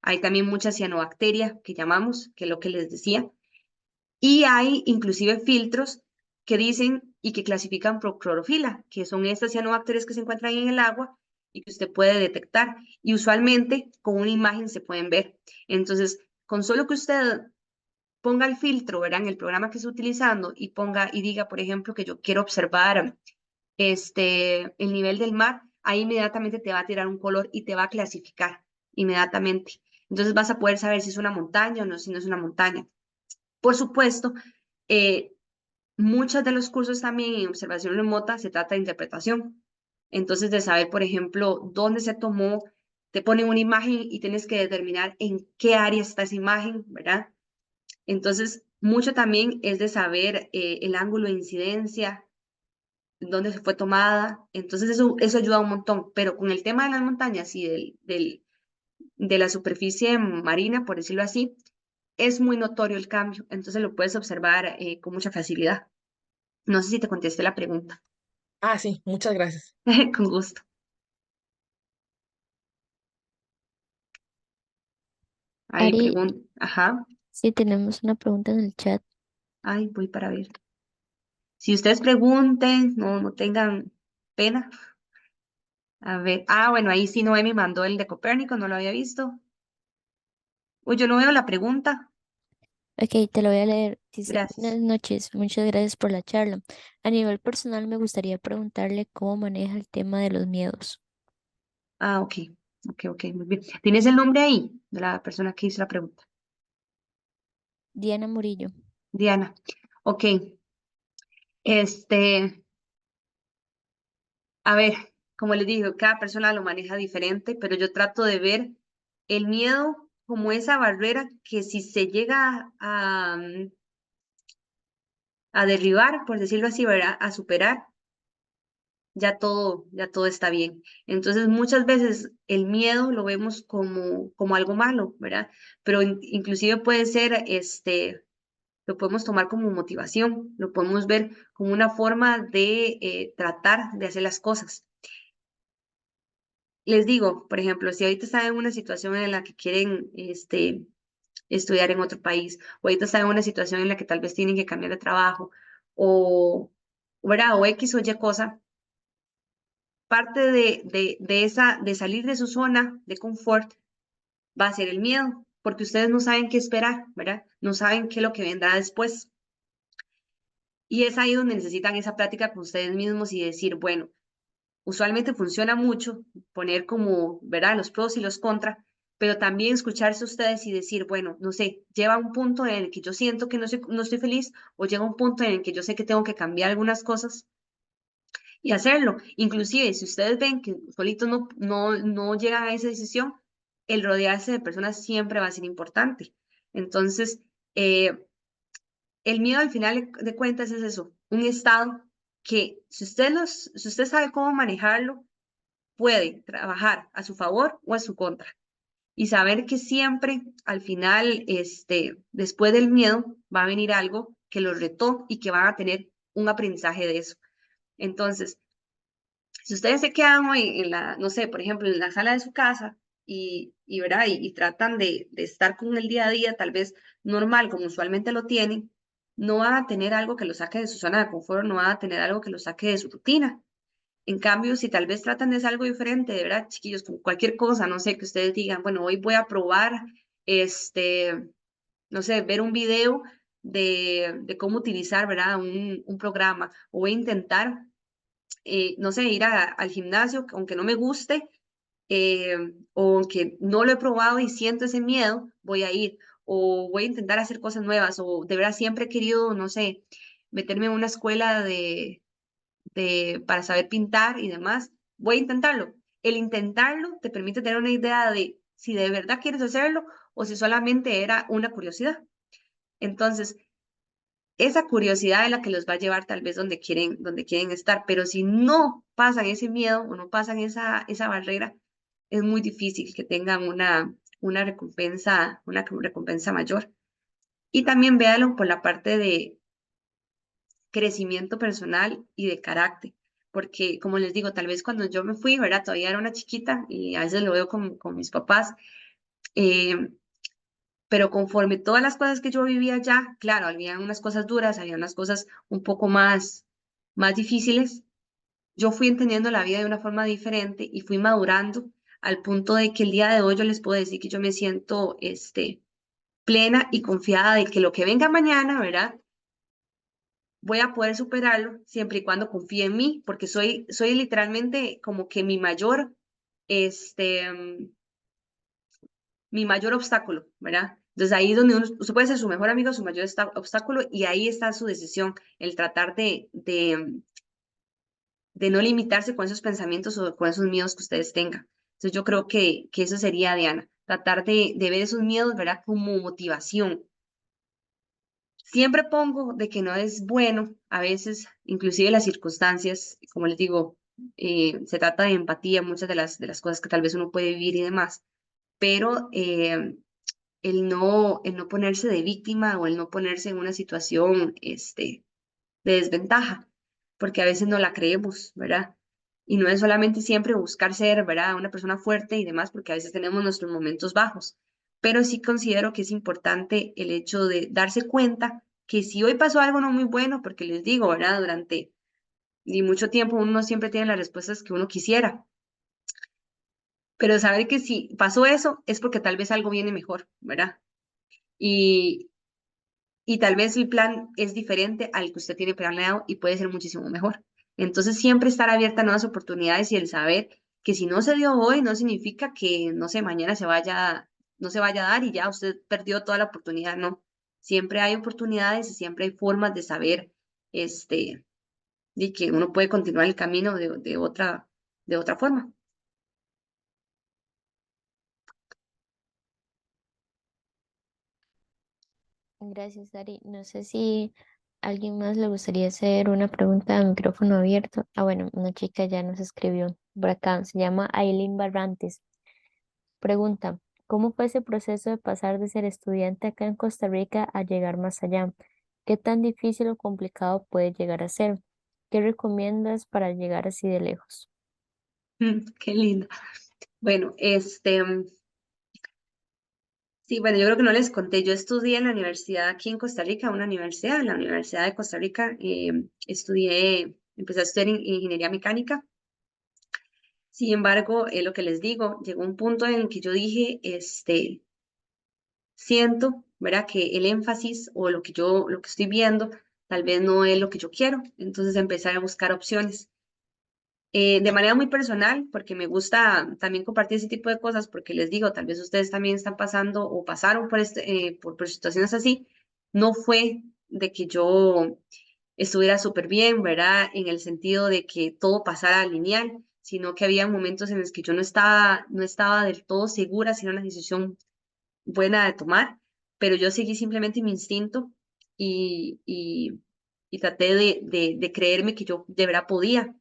Hay también mucha cianobacteria que llamamos, que es lo que les decía. Y hay inclusive filtros que dicen y que clasifican por clorofila, que son estas cianobacterias que se encuentran en el agua y que usted puede detectar. Y usualmente con una imagen se pueden ver. Entonces, con solo que usted ponga el filtro, ¿verdad? En el programa que esté utilizando y ponga y diga, por ejemplo, que yo quiero observar el nivel del mar, ahí inmediatamente te va a tirar un color y te va a clasificar inmediatamente. Entonces vas a poder saber si es una montaña o no, si no es una montaña. Por supuesto, eh, muchos de los cursos también en observación remota se trata de interpretación. Entonces, de saber, por ejemplo, dónde se tomó, te ponen una imagen y tienes que determinar en qué área está esa imagen, ¿verdad? Entonces, mucho también es de saber el ángulo de incidencia, dónde se fue tomada. Entonces, eso ayuda un montón. Pero con el tema de las montañas y de la superficie marina, por decirlo así, es muy notorio el cambio. Entonces, lo puedes observar con mucha facilidad. No sé si te contesté la pregunta.
Ah, sí, muchas gracias.
Con gusto. Ahí
Ari,
pregunto. Ajá.
sí tenemos una pregunta en el chat.
Ay, voy para ver. Si ustedes pregunten, no tengan pena. A ver. Ah, bueno, ahí sí Noemi mandó el de Copérnico, no lo había visto. Uy, yo no veo la pregunta.
Ok, te lo voy a leer. Dice,
Gracias.
buenas noches, muchas gracias por la charla. A nivel personal me gustaría preguntarle cómo maneja el tema de los miedos.
Ah, ok. Ok, ok, muy bien. ¿Tienes el nombre ahí de la persona que hizo la pregunta?
Diana Murillo.
Diana. Ok. Este, a ver. como les digo, cada persona lo maneja diferente, pero yo trato de ver el miedo como esa barrera que si se llega a derribar, por decirlo así, ¿verdad? A superar, ya todo está bien. Entonces, muchas veces el miedo lo vemos como algo malo, ¿verdad? Pero inclusive puede ser, lo podemos tomar como motivación, lo podemos ver como una forma de tratar de hacer las cosas. Les digo, por ejemplo, si ahorita están en una situación en la que quieren, estudiar en otro país, o ahorita están en una situación en la que tal vez tienen que cambiar de trabajo, o, ¿verdad? O X o Y cosa, parte de salir de su zona de confort va a ser el miedo, porque ustedes no saben qué esperar, ¿verdad? No saben qué es lo que vendrá después. Y es ahí donde necesitan esa plática con ustedes mismos y decir, bueno, usualmente funciona mucho poner como, ¿verdad? Los pros y los contras, pero también escucharse a ustedes y decir, bueno, no sé, lleva un punto en el que yo siento que no estoy feliz o llega un punto en el que yo sé que tengo que cambiar algunas cosas y hacerlo. Inclusive, si ustedes ven que solitos no llegan a esa decisión, el rodearse de personas siempre va a ser importante. Entonces, eh, el miedo al final de cuentas es eso, un estado que si usted sabe cómo manejarlo, puede trabajar a su favor o a su contra. Y saber que siempre al final, después del miedo, va a venir algo que los retó y que van a tener un aprendizaje de eso. Entonces, si ustedes se quedan hoy en la, no sé, por ejemplo, en la sala de su casa ¿verdad? Y tratan de estar con el día a día, tal vez normal, como usualmente lo tienen, no van a tener algo que los saque de su zona de confort, no van a tener algo que los saque de su rutina. En cambio, si tal vez tratan de hacer algo diferente, de verdad, chiquillos, con cualquier cosa, no sé, que ustedes digan, bueno, hoy voy a probar, no sé, ver un video de cómo utilizar, ¿verdad? Un programa, o voy a intentar, no sé, ir al gimnasio, aunque no me guste, o aunque no lo he probado y siento ese miedo, voy a ir, o voy a intentar hacer cosas nuevas, o de verdad siempre he querido, no sé, meterme en una escuela para saber pintar y demás, voy a intentarlo. El intentarlo te permite tener una idea de si de verdad quieres hacerlo o si solamente era una curiosidad. Entonces, esa curiosidad es la que los va a llevar tal vez donde quieren estar, pero si no pasan ese miedo o no pasan esa barrera, es muy difícil que tengan una recompensa mayor. Y también véalo por la parte de crecimiento personal y de carácter. Porque, como les digo, tal vez cuando yo me fui, ¿verdad? Todavía era una chiquita y a veces lo veo con mis papás, eh, pero conforme todas las cosas que yo vivía ya, claro, había unas cosas duras, había unas cosas un poco más difíciles. Yo fui entendiendo la vida de una forma diferente y fui madurando al punto de que el día de hoy yo les puedo decir que yo me siento, plena y confiada de que lo que venga mañana, ¿verdad? Voy a poder superarlo siempre y cuando confíe en mí, porque soy literalmente como que este, mm, mi mayor obstáculo, ¿verdad? Entonces ahí es donde usted puede ser su mejor amigo, su mayor obstáculo, y ahí está su decisión, el tratar de no limitarse con esos pensamientos o con esos miedos que ustedes tengan. Entonces yo creo que eso sería, Diana, tratar de ver esos miedos, ¿verdad? Como motivación. Siempre pongo de que no es bueno, a veces, inclusive las circunstancias, como les digo, se trata de empatía, muchas de las cosas que tal vez uno puede vivir y demás, pero el no ponerse de víctima o el no ponerse en una situación, de desventaja, porque a veces no la creemos, ¿verdad? Y no es solamente siempre buscar ser, ¿verdad? Una persona fuerte y demás, porque a veces tenemos nuestros momentos bajos, pero sí considero que es importante el hecho de darse cuenta que si hoy pasó algo no muy bueno, porque les digo, ¿verdad? Durante y mucho tiempo uno no siempre tiene las respuestas que uno quisiera, pero saber que si pasó eso es porque tal vez algo viene mejor, ¿verdad? Y, y tal vez el plan es diferente al que usted tiene planeado y puede ser muchísimo mejor. Entonces, siempre estar abierta a nuevas oportunidades y el saber que si no se dio hoy, no significa que, no sé, mañana no se vaya a dar y ya usted perdió toda la oportunidad, no. Siempre hay oportunidades y siempre hay formas de saber, de que uno puede continuar el camino de otra. de otra forma.
Gracias, Ari. No sé si a alguien más le gustaría hacer una pregunta a micrófono abierto. Ah, bueno, una chica ya nos escribió por acá. Se llama Aileen Barrantes. Pregunta, ¿cómo fue ese proceso de pasar de ser estudiante acá en Costa Rica a llegar más allá? ¿Qué tan difícil o complicado puede llegar a ser? ¿Qué recomiendas para llegar así de lejos?
Qué lindo. Bueno, sí, bueno, yo creo que no les conté. Yo estudié en la universidad aquí en Costa Rica, una universidad, en la Universidad de Costa Rica. Empecé a estudiar ingeniería mecánica. Sin embargo, lo que les digo, llegó un punto en el que yo dije, siento, ¿verdad? Que el énfasis o lo que estoy viendo, tal vez no es lo que yo quiero. Entonces empecé a buscar opciones. De manera muy personal, porque me gusta también compartir ese tipo de cosas, porque les digo, tal vez ustedes también están pasando o pasaron por situaciones así. No fue de que yo estuviera súper bien, ¿verdad? En el sentido de que todo pasara lineal, sino que había momentos en los que yo no estaba del todo segura si era una decisión buena de tomar, pero yo seguí simplemente mi instinto y traté de creerme que yo de verdad podía.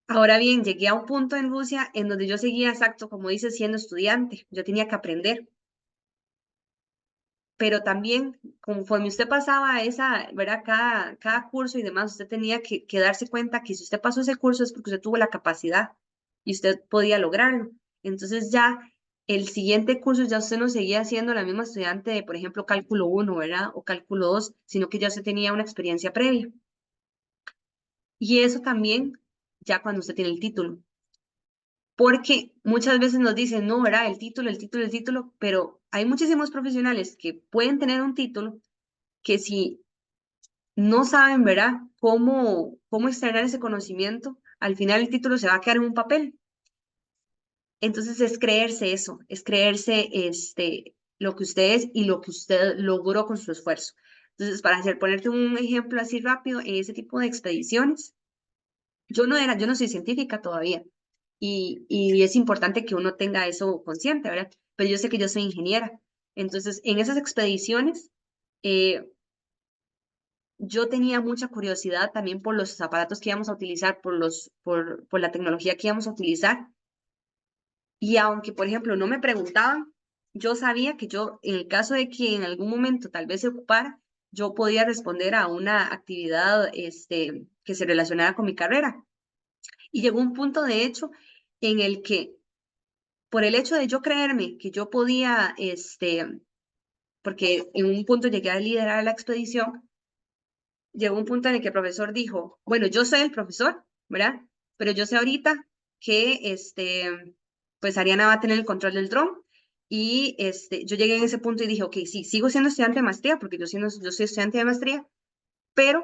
Ahora bien, llegué a un punto en Rusia en donde yo seguía exacto, como dice, siendo estudiante. Yo tenía que aprender, pero también conforme usted pasaba ¿verdad? Cada curso y demás, usted tenía que darse cuenta que si usted pasó ese curso es porque usted tuvo la capacidad y usted podía lograrlo. Entonces ya el siguiente curso ya usted no seguía siendo la misma estudiante de, por ejemplo, cálculo uno, ¿verdad? O cálculo 2, sino que ya usted tenía una experiencia previa. Y eso también ya cuando usted tiene el título. Porque muchas veces nos dicen, no, ¿verdad? El título, el título, el título, pero hay muchísimos profesionales que pueden tener un título que si no saben, ¿verdad? Cómo externar ese conocimiento, al final el título se va a quedar en un papel. Entonces es creerse eso, es creerse lo que usted es y lo que usted logró con su esfuerzo. Entonces, ponerte un ejemplo así rápido, en ese tipo de expediciones, yo no soy científica todavía y es importante que uno tenga eso consciente, ¿verdad? Pero yo sé que yo soy ingeniera. Entonces, en esas expediciones, eh, yo tenía mucha curiosidad también por los aparatos que íbamos a utilizar, por la tecnología que íbamos a utilizar. Y aunque, por ejemplo, no me preguntaban, yo sabía que yo, en el caso de que en algún momento tal vez se ocupara, yo podía responder a una actividad que se relacionara con mi carrera. Y llegó un punto, de hecho, en el que por el hecho de yo creerme que yo podía, porque en un punto llegué a liderar la expedición, llegó un punto en el que el profesor dijo, bueno, yo soy el profesor, ¿verdad? Pero yo sé ahorita que, pues Ariana va a tener el control del dron. Y yo llegué en ese punto y dije, ok, sí, sigo siendo estudiante de maestría, porque yo soy estudiante de maestría, pero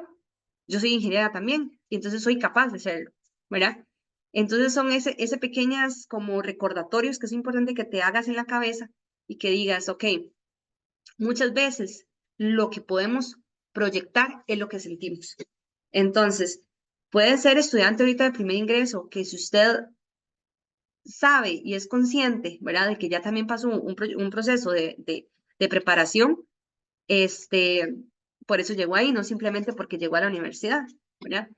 yo soy ingeniera también, y entonces soy capaz de hacerlo, ¿verdad? Entonces son ese pequeñas como recordatorios que es importante que te hagas en la cabeza y que digas, ok, muchas veces lo que podemos proyectar es lo que sentimos. Entonces, puede ser estudiante ahorita de primer ingreso, que si usted sabe y es consciente, ¿verdad? De que ya también pasó un proceso de preparación, este, por eso llegó ahí, no simplemente porque llegó a la universidad, ¿verdad?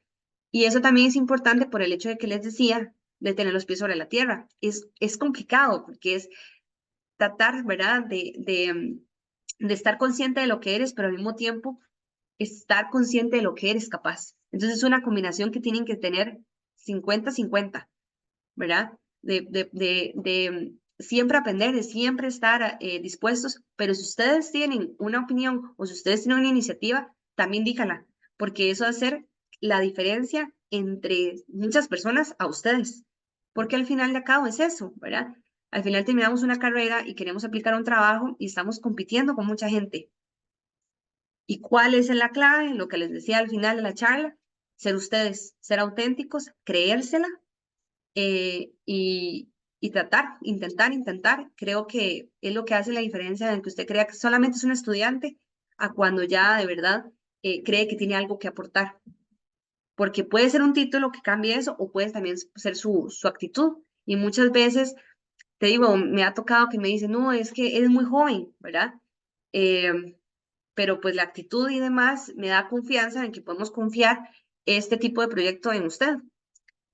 Y eso también es importante por el hecho de que les decía, de tener los pies sobre la tierra. Es complicado porque es tratar, ¿verdad? De estar consciente de lo que eres, pero al mismo tiempo estar consciente de lo que eres capaz. Entonces es una combinación que tienen que tener 50-50, ¿verdad? De siempre aprender, de siempre estar dispuestos, pero si ustedes tienen una opinión o si ustedes tienen una iniciativa, también díganla, porque eso va a hacer la diferencia entre muchas personas a ustedes, porque al final de cabo es eso, ¿verdad? Al final terminamos una carrera y queremos aplicar un trabajo y estamos compitiendo con mucha gente. ¿Y cuál es la clave? Lo que les decía al final de la charla, ser ustedes, ser auténticos, creérsela y intentar. Creo que es lo que hace la diferencia en que usted crea que solamente es un estudiante a cuando ya de verdad cree que tiene algo que aportar. porque puede ser un título que cambie eso o puede también ser su actitud. Y muchas veces, te digo, me ha tocado que me dicen, no, es que es muy joven, ¿verdad? Pero pues la actitud y demás me da confianza en que podemos confiar este tipo de proyecto en usted.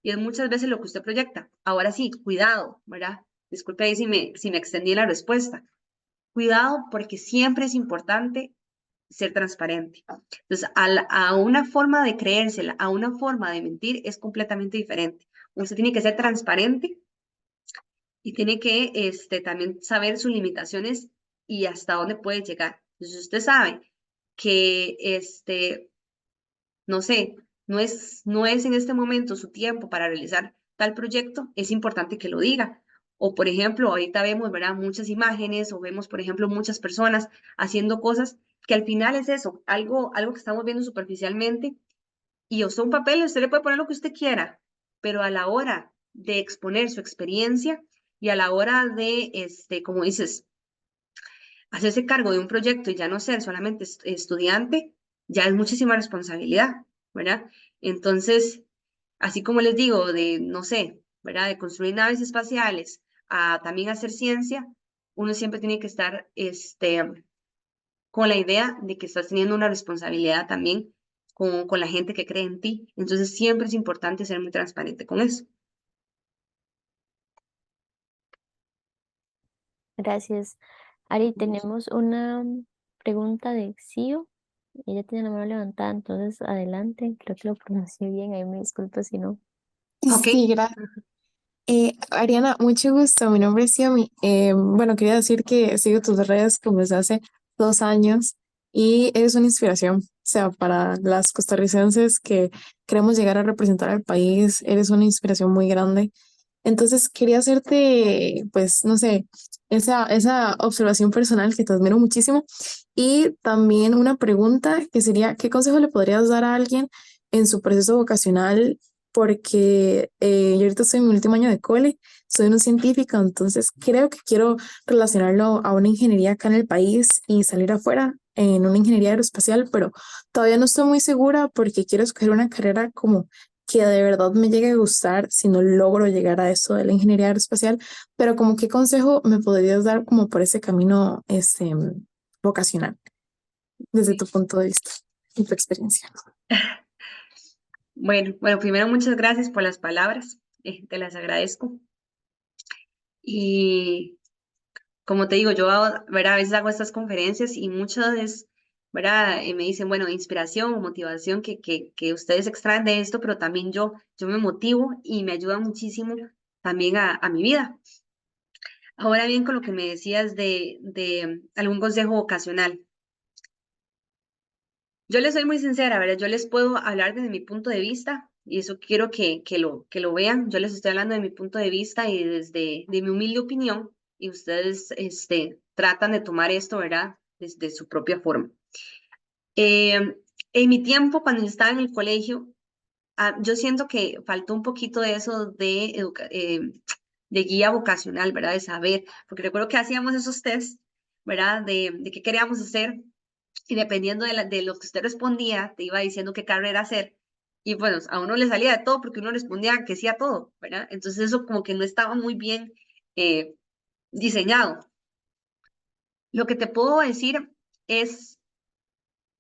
Y es muchas veces lo que usted proyecta. Ahora sí, cuidado, ¿verdad? Disculpe ahí si me extendí la respuesta. Cuidado porque siempre es importante ser transparente. Entonces, a una forma de creérsela, a una forma de mentir es completamente diferente. Usted tiene que ser transparente y tiene que también saber sus limitaciones y hasta dónde puede llegar. Entonces, usted sabe que, no sé, no es en este momento su tiempo para realizar tal proyecto, es importante que lo diga. O, por ejemplo, ahorita vemos, ¿verdad? Muchas imágenes o vemos, por ejemplo, muchas personas haciendo cosas que al final es eso, algo que estamos viendo superficialmente y usted un papel, usted le puede poner lo que usted quiera, pero a la hora de exponer su experiencia y a la hora de, como dices, hacerse cargo de un proyecto y ya no ser solamente estudiante, ya es muchísima responsabilidad, ¿verdad? Entonces, así como les digo, de, no sé, ¿verdad? De construir naves espaciales a también hacer ciencia, uno siempre tiene que estar con la idea de que estás teniendo una responsabilidad también con la gente que cree en ti. Entonces, siempre es importante ser muy transparente con eso.
Gracias. Ari, tenemos una pregunta de Xio. Ella tiene la mano levantada, entonces adelante. Creo que lo pronuncié bien, ahí me disculpo si no.
Ok.
Sí, gracias. Ariana, mucho gusto. Mi nombre es Xiaomi. Bueno, quería decir que sigo tus redes como desde hace 2 años y eres una inspiración. O sea, para las costarricenses que queremos llegar a representar al país, eres una inspiración muy grande. Entonces, quería hacerte, pues, no sé, esa observación personal que te admiro muchísimo. Y también una pregunta que sería, ¿qué consejo le podrías dar a alguien en su proceso vocacional? Porque yo ahorita estoy en mi último año de cole, soy un científico, entonces creo que quiero relacionarlo a una ingeniería acá en el país y salir afuera en una ingeniería aeroespacial, pero todavía no estoy muy segura porque quiero escoger una carrera como que de verdad me llegue a gustar si no logro llegar a eso de la ingeniería aeroespacial, pero como qué consejo me podrías dar como por ese camino vocacional desde tu punto de vista y tu experiencia.
Bueno, primero muchas gracias por las palabras, te las agradezco. Y como te digo, yo, ¿verdad? A veces hago estas conferencias y muchas veces, ¿verdad? Me dicen, bueno, inspiración o motivación que ustedes extraen de esto, pero también yo me motivo y me ayuda muchísimo también a mi vida. Ahora bien, con lo que me decías de algún consejo vocacional. Yo les soy muy sincera, ¿verdad? Yo les puedo hablar desde mi punto de vista y eso quiero que lo vean. Yo les estoy hablando de mi punto de vista y desde de mi humilde opinión y ustedes tratan de tomar esto, ¿verdad? Desde su propia forma. En mi tiempo, cuando yo estaba en el colegio, yo siento que faltó un poquito de eso de guía vocacional, ¿verdad? De saber, porque recuerdo que hacíamos esos test, ¿verdad? De qué queríamos hacer y dependiendo de lo que usted respondía, te iba diciendo qué carrera hacer. Y bueno, a uno le salía de todo porque uno respondía que sí a todo, ¿verdad? Entonces eso como que no estaba muy bien eh, diseñado. Lo que te puedo decir es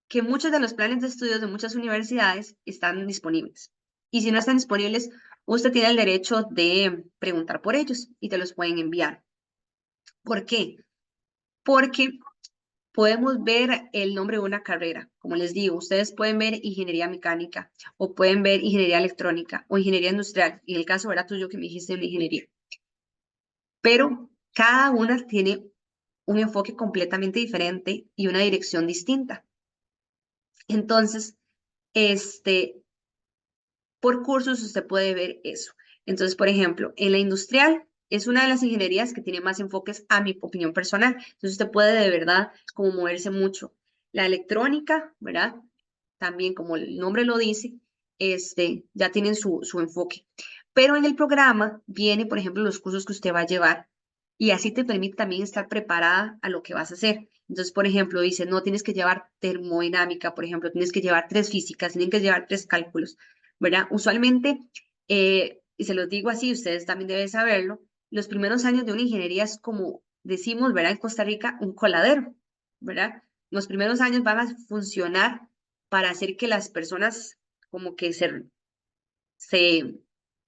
que muchos de los planes de estudios de muchas universidades están disponibles. Y si no están disponibles, usted tiene el derecho de preguntar por ellos y te los pueden enviar. ¿Por qué? Porque podemos ver el nombre de una carrera. Como les digo, ustedes pueden ver ingeniería mecánica o pueden ver ingeniería electrónica o ingeniería industrial. Y el caso era tuyo que me dijiste una ingeniería. Pero cada una tiene un enfoque completamente diferente y una dirección distinta. Entonces, por cursos usted puede ver eso. Entonces, por ejemplo, en la industrial es una de las ingenierías que tiene más enfoques a mi opinión personal. Entonces, usted puede de verdad como moverse mucho. La electrónica, ¿verdad? También, como el nombre lo dice, ya tienen su enfoque. Pero en el programa viene, por ejemplo, los cursos que usted va a llevar y así te permite también estar preparada a lo que vas a hacer. Entonces, por ejemplo, dice, no tienes que llevar termodinámica, por ejemplo, tienes que llevar 3 físicas, tienes que llevar 3 cálculos. ¿verdad? Usualmente, y se los digo así, ustedes también deben saberlo, los primeros años de una ingeniería es como decimos, ¿verdad? En Costa Rica, un coladero, ¿verdad? Los primeros años van a funcionar para hacer que las personas como que se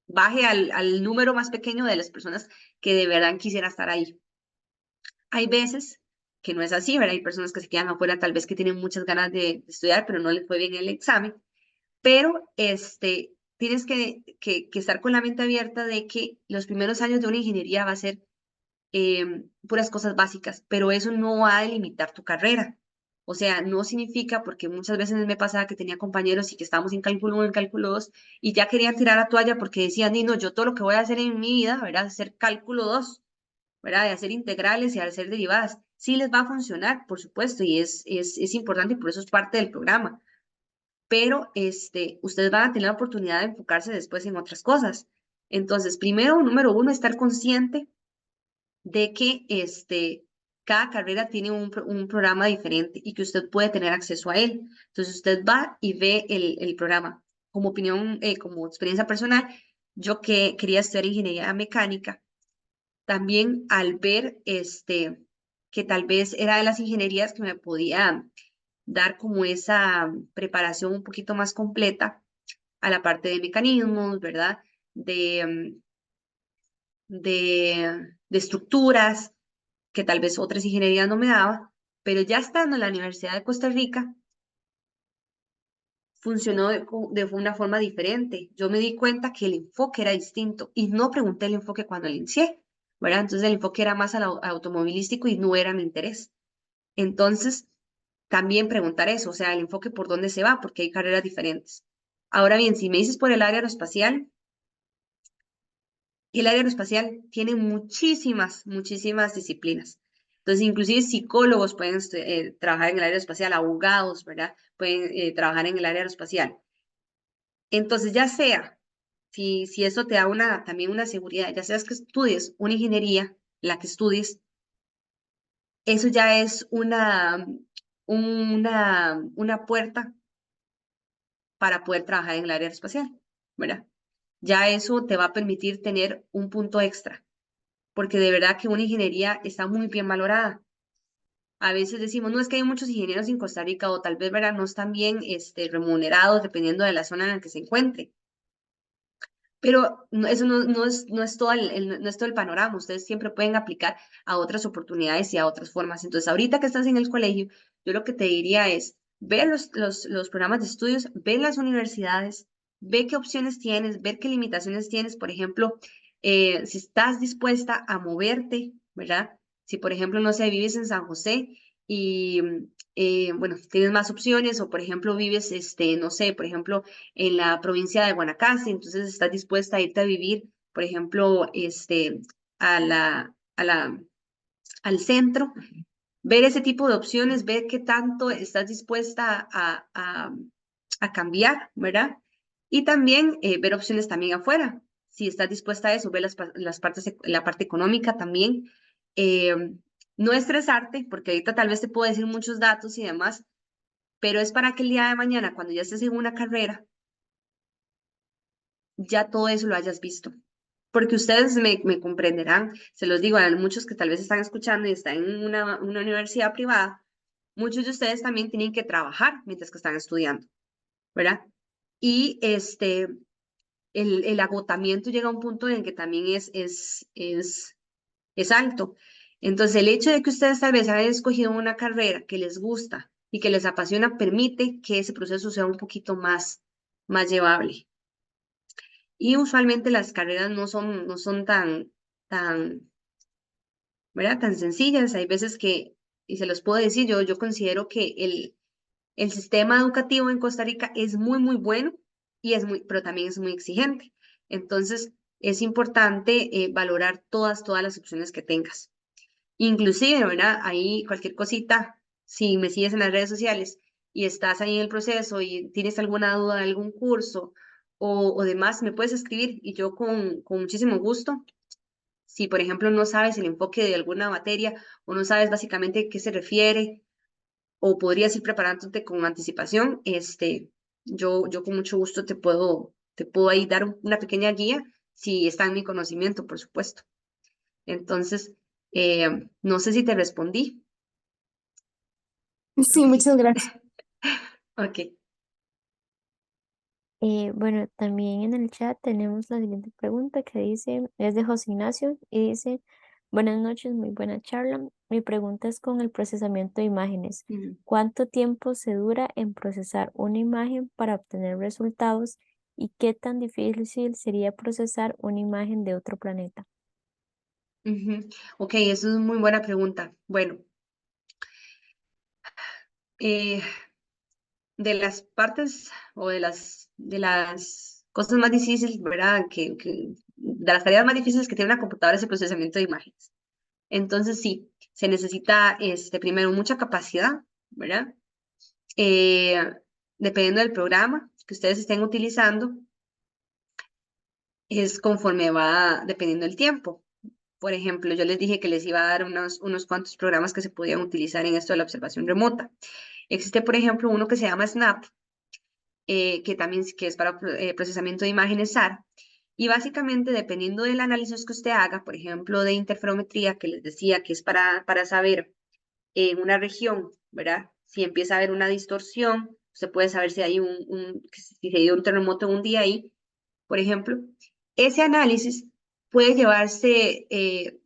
baje al número más pequeño de las personas que de verdad quisiera estar ahí. Hay veces que no es así, ¿verdad? Hay personas que se quedan afuera, tal vez que tienen muchas ganas de estudiar, pero no les fue bien el examen. Pero tienes que estar con la mente abierta de que los primeros años de una ingeniería va a ser puras cosas básicas, pero eso no va a delimitar tu carrera. O sea, no significa, porque muchas veces me pasaba que tenía compañeros y que estábamos en cálculo 1, en cálculo 2, y ya querían tirar la toalla porque decían, no, yo todo lo que voy a hacer en mi vida, ¿verdad? Es hacer cálculo 2, ¿verdad? De hacer integrales y hacer derivadas. Sí les va a funcionar, por supuesto, y es importante y por eso es parte del programa. Pero ustedes van a tener la oportunidad de enfocarse después en otras cosas. Entonces, primero, número uno, estar consciente de que cada carrera tiene un programa diferente y que usted puede tener acceso a él. Entonces usted va y ve el programa. Como opinión, como experiencia personal, yo que quería estudiar ingeniería mecánica, también al ver que tal vez era de las ingenierías que me podía dar como esa preparación un poquito más completa a la parte de mecanismos, ¿verdad? De, de estructuras, que tal vez otras ingenierías no me daba, pero ya estando en la Universidad de Costa Rica, funcionó de una forma diferente. Yo me di cuenta que el enfoque era distinto y no pregunté el enfoque cuando le inicié, ¿verdad? Entonces el enfoque era más al automovilístico y no era mi interés. Entonces, también preguntar eso, o sea, el enfoque por dónde se va, porque hay carreras diferentes. Ahora bien, si me dices por el área aeroespacial, el área aeroespacial tiene muchísimas disciplinas. Entonces, inclusive psicólogos pueden trabajar en el área espacial, abogados, ¿verdad? Pueden trabajar en el área aeroespacial. Entonces, ya sea, si eso te da también una seguridad, ya seas que estudies una ingeniería, la que estudies, eso ya es una puerta para poder trabajar en el área aeroespacial, ¿verdad? Ya eso te va a permitir tener un punto extra, porque de verdad que una ingeniería está muy bien valorada. A veces decimos, no, es que hay muchos ingenieros en Costa Rica o tal vez, ¿verdad? No están bien remunerados dependiendo de la zona en la que se encuentre. Pero eso no es todo no es todo el panorama. Ustedes siempre pueden aplicar a otras oportunidades y a otras formas. Entonces, ahorita que estás en el colegio, yo lo que te diría es, ver los programas de estudios, ver las universidades, ver qué opciones tienes, ver qué limitaciones tienes. Por ejemplo, si estás dispuesta a moverte, ¿verdad? Si, por ejemplo, no sé, vives en San José y, bueno, tienes más opciones o, por ejemplo, vives, no sé, por ejemplo, en la provincia de Guanacaste, entonces estás dispuesta a irte a vivir, por ejemplo, a al centro, ver ese tipo de opciones, ver qué tanto estás dispuesta a cambiar, ¿verdad? Y también ver opciones también afuera, si estás dispuesta a eso, ver las partes, la parte económica también. Eh, no estresarte, porque ahorita tal vez te puedo decir muchos datos y demás, pero es para que el día de mañana, cuando ya estés en una carrera, ya todo eso lo hayas visto. Porque ustedes me comprenderán, se los digo a muchos que tal vez están escuchando y están en una universidad privada, muchos de ustedes también tienen que trabajar mientras que están estudiando, ¿verdad? Y el agotamiento llega a un punto en el que también es alto. Entonces, el hecho de que ustedes tal vez hayan escogido una carrera que les gusta y que les apasiona permite que ese proceso sea un poquito más llevable. Y usualmente las carreras no son ¿verdad? Tan sencillas. Hay veces que, y se los puedo decir, yo considero que el sistema educativo en Costa Rica es muy bueno y pero también es muy exigente. Entonces, es importante valorar todas las opciones que tengas. Inclusive, ¿verdad? Ahí cualquier cosita, si me sigues en las redes sociales y estás ahí en el proceso y tienes alguna duda de algún curso o demás, me puedes escribir y yo con muchísimo gusto. Si, por ejemplo, no sabes el enfoque de alguna materia o no sabes básicamente a qué se refiere o podrías ir preparándote con anticipación, yo con mucho gusto te puedo Te puedo ahí dar una pequeña guía si está en mi conocimiento, por supuesto. Entonces, no sé si te respondí. Creo
Sí,
que sí.
muchas gracias.
Ok.
Bueno, también en el chat tenemos la siguiente pregunta que dice, es de José Ignacio y dice, buenas noches, muy buena charla. Mi pregunta es con el procesamiento de imágenes.
Ujú.
¿Cuánto tiempo se dura en procesar una imagen para obtener resultados y qué tan difícil sería procesar una imagen de otro planeta?
Ujú. Ok, eso es muy buena pregunta. Bueno, eh, de las partes o de las cosas más difíciles, ¿verdad? De las tareas más difíciles que tiene una computadora es el procesamiento de imágenes. Entonces, sí, se necesita primero mucha capacidad, ¿verdad? Eh, Dependiendo del programa que ustedes estén utilizando, es conforme va dependiendo el tiempo. Por ejemplo, yo les dije que les iba a dar unos cuantos programas que se podían utilizar en esto de la observación remota. Existe, por ejemplo, uno que se llama Snap, que también que es para procesamiento de imágenes SAR. Y básicamente, dependiendo del análisis que usted haga, por ejemplo, de interferometría, que les decía que es para saber en una región, ¿verdad? Si empieza a haber una distorsión, usted puede saber si hay si se dio un terremoto un día ahí, por ejemplo. Ese análisis puede llevarse,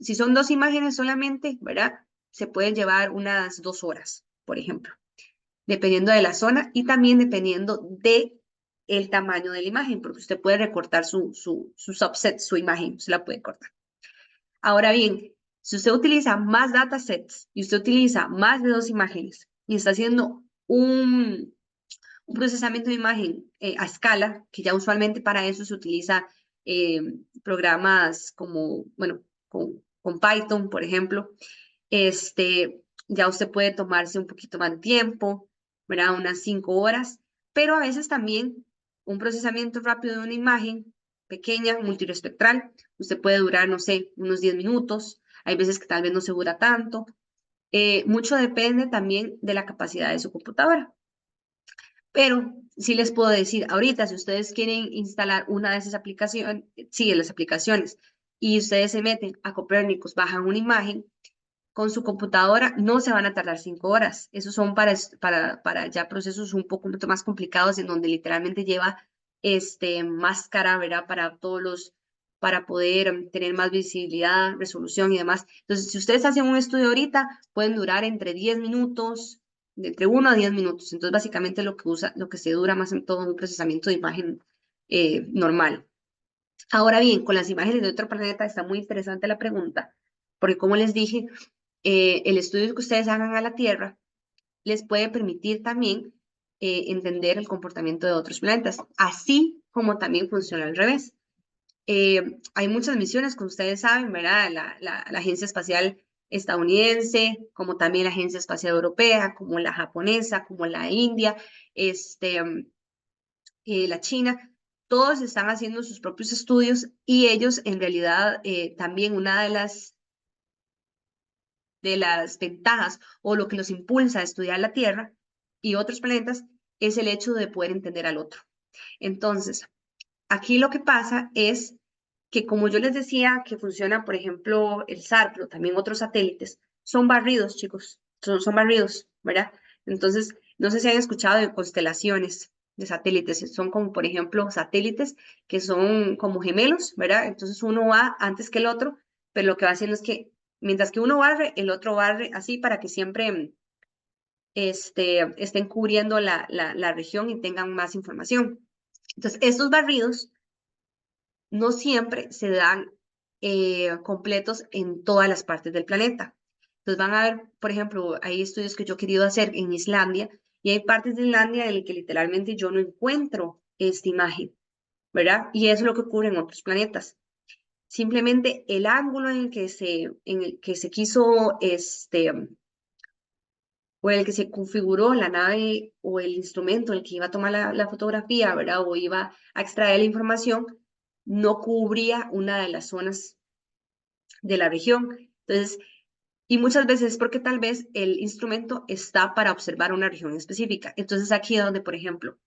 si son 2 imágenes solamente, ¿verdad? Se pueden llevar unas 2 horas, por ejemplo, dependiendo de la zona y también dependiendo de el tamaño de la imagen, porque usted puede recortar su subset, su imagen, se la puede cortar. Ahora bien, si usted utiliza más datasets y usted utiliza más de 2 imágenes y está haciendo un procesamiento de imagen a escala, que ya usualmente para eso se utiliza eh, programas como, bueno, con Python, por ejemplo, ya usted puede tomarse un poquito más de tiempo, ¿verdad? Unas 5 horas, pero a veces también un procesamiento rápido de una imagen pequeña, multiespectral, usted puede durar, no sé, unos 10 minutos, hay veces que tal vez no se dura tanto. Mucho depende también de la capacidad de su computadora. Pero sí les puedo decir, ahorita, si ustedes quieren instalar una de esas aplicaciones, sí, de las aplicaciones, y ustedes se meten a Copernicus, bajan una imagen, con su computadora no se van a tardar 5 horas. Esos son para ya procesos un poco más complicados en donde literalmente lleva máscara, ¿verdad? Para poder tener más visibilidad, resolución y demás. Entonces, si ustedes hacen un estudio ahorita, pueden durar entre 10 minutos, de entre 1 a 10 minutos. Entonces, básicamente lo que se dura más en todo un procesamiento de imagen normal. Ahora bien, con las imágenes de otro planeta está muy interesante la pregunta, porque como les dije, el estudio que ustedes hagan a la Tierra les puede permitir también entender el comportamiento de otros planetas, así como también funciona al revés. Hay muchas misiones, como ustedes saben, ¿verdad? La Agencia Espacial Estadounidense, como también la Agencia Espacial Europea, como la japonesa, como la India, la China, todos están haciendo sus propios estudios y ellos en realidad también una de las ventajas o lo que los impulsa a estudiar la Tierra y otros planetas es el hecho de poder entender al otro. Entonces, aquí lo que pasa es que como yo les decía que funciona, por ejemplo, el SAR, pero también otros satélites, son barridos, chicos, son barridos, ¿verdad? Entonces, no sé si han escuchado de constelaciones de satélites, son como, por ejemplo, satélites que son como gemelos, ¿verdad? Entonces uno va antes que el otro, pero lo que va haciendo es que mientras que uno barre, el otro barre así para que siempre estén cubriendo la región y tengan más información. Entonces, estos barridos no siempre se dan completos en todas las partes del planeta. Entonces van a ver, por ejemplo, hay estudios que yo he querido hacer en Islandia y hay partes de Islandia en las que literalmente yo no encuentro esta imagen, ¿verdad? Y eso es lo que ocurre en otros planetas. Simplemente el ángulo en el que se quiso, o en el que se configuró la nave o el instrumento en el que iba a tomar la fotografía, ¿verdad? O iba a extraer la información, no cubría una de las zonas de la región. Entonces, y muchas veces es porque tal vez el instrumento está para observar una región específica. Entonces, aquí es donde, por ejemplo,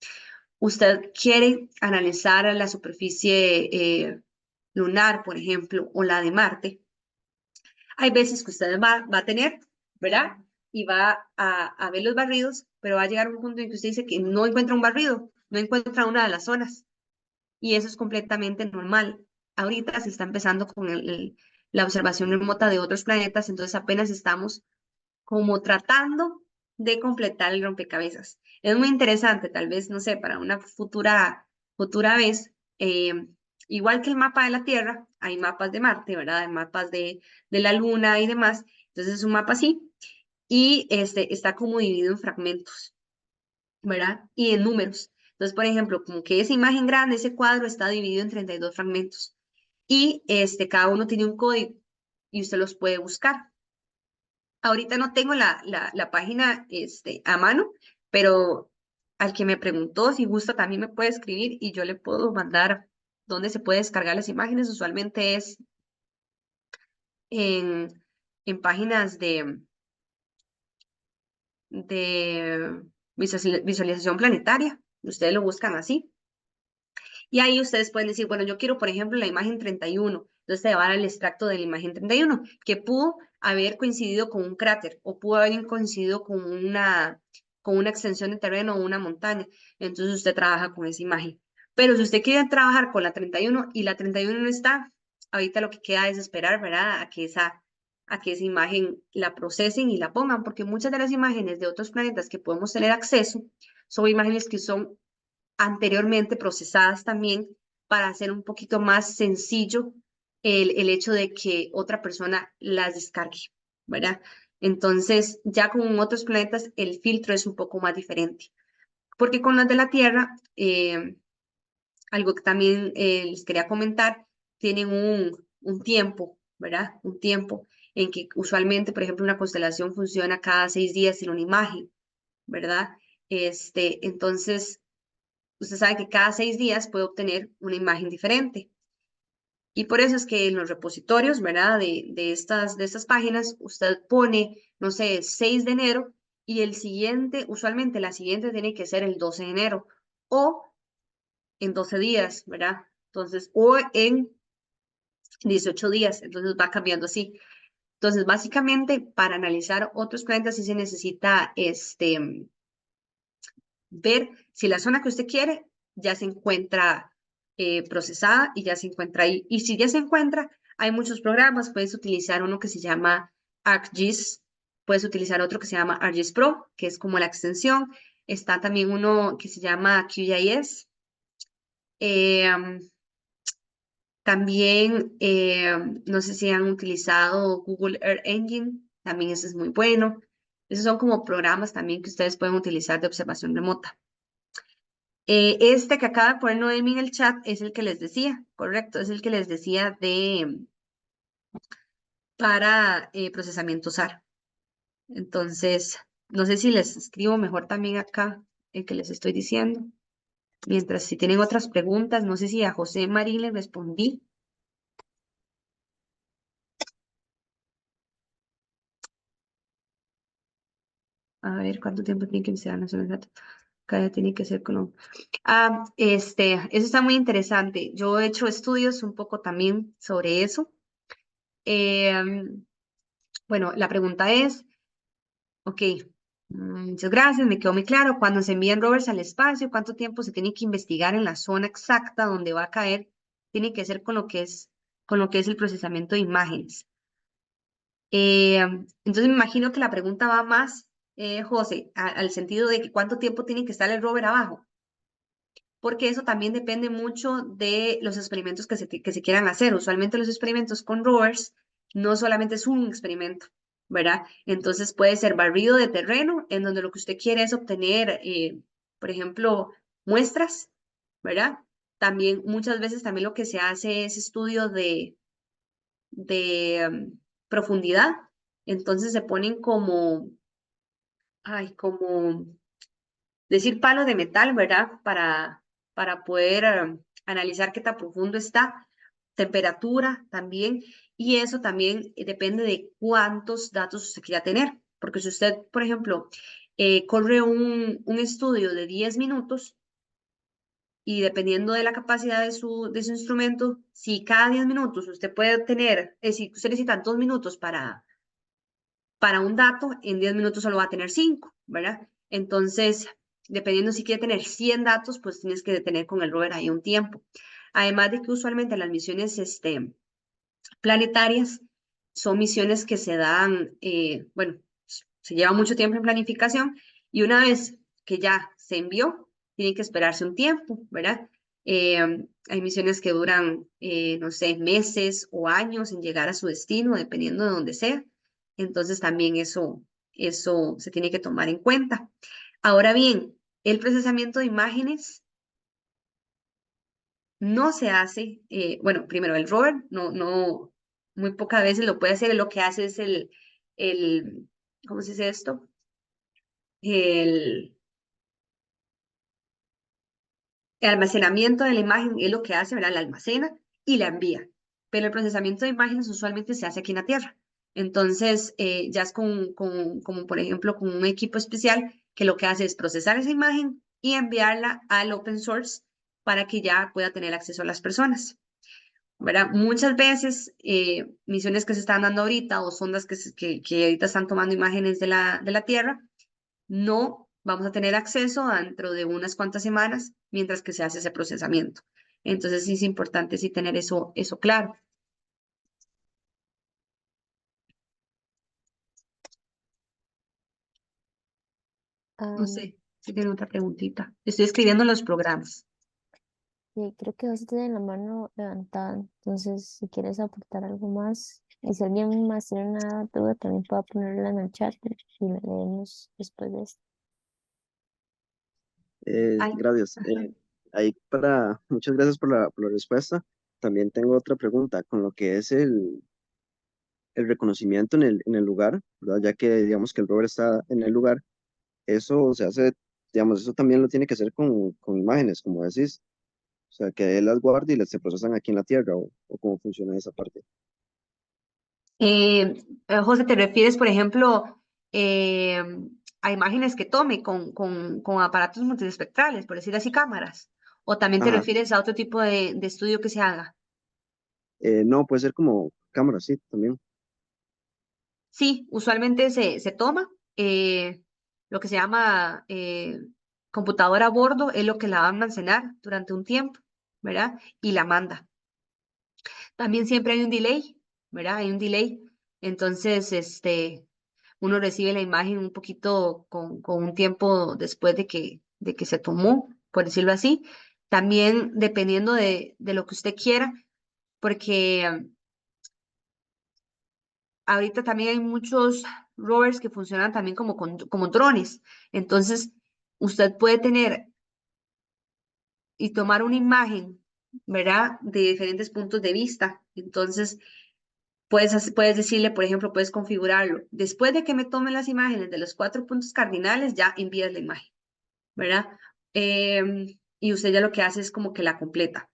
usted quiere analizar la superficie lunar, por ejemplo, o la de Marte, hay veces que usted va a tener, ¿verdad? Y va a ver los barridos, pero va a llegar un punto en que usted dice que no encuentra un barrido, no encuentra una de las zonas. Y eso es completamente normal. Ahorita se está empezando con la observación remota de otros planetas, entonces apenas estamos como tratando de completar el rompecabezas. Es muy interesante, tal vez, no sé, para una futura vez, igual que el mapa de la Tierra, hay mapas de Marte, ¿verdad? Hay mapas de la Luna y demás. Entonces es un mapa así y está como dividido en fragmentos, ¿verdad? Y en números. Entonces, por ejemplo, como que esa imagen grande, ese cuadro está dividido en 32 fragmentos y cada uno tiene un código y usted los puede buscar. Ahorita no tengo la página a mano, pero al que me preguntó, si gusta, también me puede escribir y yo le puedo mandar dónde se puede descargar las imágenes. Usualmente es en, en páginas de visualización planetaria. Ustedes lo buscan así. Y ahí ustedes pueden decir, bueno, yo quiero, por ejemplo, la imagen 31. Entonces te va a dar el extracto de la imagen 31, que pudo haber coincidido con un cráter o pudo haber coincidido con una extensión de terreno o una montaña. Entonces usted trabaja con esa imagen. Pero si usted quiere trabajar con la 31 y la 31 no está, ahorita lo que queda es esperar, ¿verdad? A que esa imagen la procesen y la pongan, porque muchas de las imágenes de otros planetas que podemos tener acceso son imágenes que son anteriormente procesadas también para hacer un poquito más sencillo el hecho de que otra persona las descargue, ¿verdad? Entonces, ya con otros planetas, el filtro es un poco más diferente. Porque con las de la Tierra, algo que también les quería comentar, tienen un tiempo, ¿verdad? Un tiempo en que usualmente, por ejemplo, una constelación funciona cada 6 días en una imagen, ¿verdad? Entonces, usted sabe que cada 6 días puede obtener una imagen diferente. Y por eso es que en los repositorios, ¿verdad? De estas páginas, usted pone, no sé, 6 de enero y el siguiente, usualmente la siguiente tiene que ser el 12 de enero o en 12 días, ¿verdad? Entonces, o en 18 días, entonces va cambiando así. Entonces, básicamente, para analizar otros planetas sí se necesita ver si la zona que usted quiere ya se encuentra procesada y ya se encuentra ahí. Y si ya se encuentra, hay muchos programas. Puedes utilizar uno que se llama ArcGIS, puedes utilizar otro que se llama ArcGIS Pro, que es como la extensión. Está también uno que se llama QGIS. También, no sé si han utilizado Google Earth Engine, también ese es muy bueno. Esos son como programas también que ustedes pueden utilizar de observación remota. Este que acaba de poner Noemi en el chat es el que les decía, correcto, es el que les decía para procesamiento SAR. Entonces, no sé si les escribo mejor también acá el que les estoy diciendo. Mientras, si tienen otras preguntas, no sé si a José Marín le respondí. A ver, ¿cuánto tiempo tiene que iniciar la zona de datos? Cada tiene que ser con... eso está muy interesante. Yo he hecho estudios un poco también sobre eso. Bueno, la pregunta es, ok, muchas gracias, me quedó muy claro. Cuando se envían rovers al espacio, ¿cuánto tiempo se tiene que investigar en la zona exacta donde va a caer? Tiene que ser con lo que es el procesamiento de imágenes. Entonces me imagino que la pregunta va más, José, al sentido de que cuánto tiempo tiene que estar el rover abajo, porque eso también depende mucho de los experimentos que se quieran hacer. Usualmente los experimentos con rovers no solamente es un experimento, ¿verdad? Entonces puede ser barrido de terreno, en donde lo que usted quiere es obtener, por ejemplo, muestras, ¿verdad? También muchas veces también lo que se hace es estudio de profundidad. Entonces se ponen como decir palos de metal, ¿verdad? Para poder analizar qué tan profundo está, temperatura también, y eso también depende de cuántos datos usted quiera tener, porque si usted, por ejemplo, corre un estudio de 10 minutos, y dependiendo de la capacidad de su instrumento, si cada 10 minutos usted puede tener, si usted necesita 2 minutos para un dato, en 10 minutos solo va a tener 5, ¿verdad? Entonces, dependiendo si quiere tener 100 datos, pues tienes que tener con el rover ahí un tiempo. Además de que usualmente las misiones planetarias son misiones que se dan, bueno, se lleva mucho tiempo en planificación y una vez que ya se envió, tiene que esperarse un tiempo, ¿verdad? Hay misiones que duran, no sé, meses o años en llegar a su destino, dependiendo de donde sea. Entonces también eso se tiene que tomar en cuenta. Ahora bien, el procesamiento de imágenes no se hace, bueno, primero el rover muy pocas veces lo puede hacer, lo que hace es ¿cómo se dice esto? El, el almacenamiento de la imagen es lo que hace, ¿verdad? La almacena y la envía. Pero el procesamiento de imágenes usualmente se hace aquí en la Tierra. Entonces, ya es como por ejemplo, con un equipo especial que lo que hace es procesar esa imagen y enviarla al open source para que ya pueda tener acceso a las personas. ¿Verdad? Muchas veces misiones que se están dando ahorita o sondas que ahorita están tomando imágenes de la Tierra, no vamos a tener acceso dentro de unas cuantas semanas mientras que se hace ese procesamiento. Entonces sí es importante sí tener eso claro. No
Am,
sé si tiene otra preguntita. Estoy escribiendo los programas.
sí, creo que vas a tener la mano levantada, entonces si quieres aportar algo más, y si alguien más tiene una duda, también puede ponerla en el chat y la leemos después de esto.
Ay,
Gracias.
ajá.
Muchas gracias por la respuesta. También tengo otra pregunta con lo que es el reconocimiento en el lugar, ¿verdad? Ya que digamos que el rover está en el lugar, eso se hace, digamos, eso también lo tiene que hacer con imágenes, como decís. O sea, que él las guarde y las se procesan aquí en la Tierra, o cómo funciona esa parte.
José, ¿te refieres, por ejemplo, eh, a imágenes que tome con aparatos multiespectrales, por decir así, cámaras? ¿O también te
Ajá.
refieres a otro tipo de estudio que se haga?
No, puede ser como cámara, sí, también.
Sí, usualmente se toma lo que se llama computadora a bordo, es lo que la va a almacenar durante un tiempo, ¿verdad? Y la manda. También siempre hay un delay, ¿verdad? Hay un delay. Entonces, uno recibe la imagen un poquito con un tiempo después de que se tomó, por decirlo así. También dependiendo de lo que usted quiera, porque ahorita también hay muchos rovers que funcionan también como drones. Entonces, usted puede tener y tomar una imagen, ¿verdad? De diferentes puntos de vista. Entonces, puedes decirle, por ejemplo, puedes configurarlo. Después de que me tomen las imágenes de los 4 puntos cardinales, ya envías la imagen, ¿verdad? Y usted ya lo que hace es como que la completa.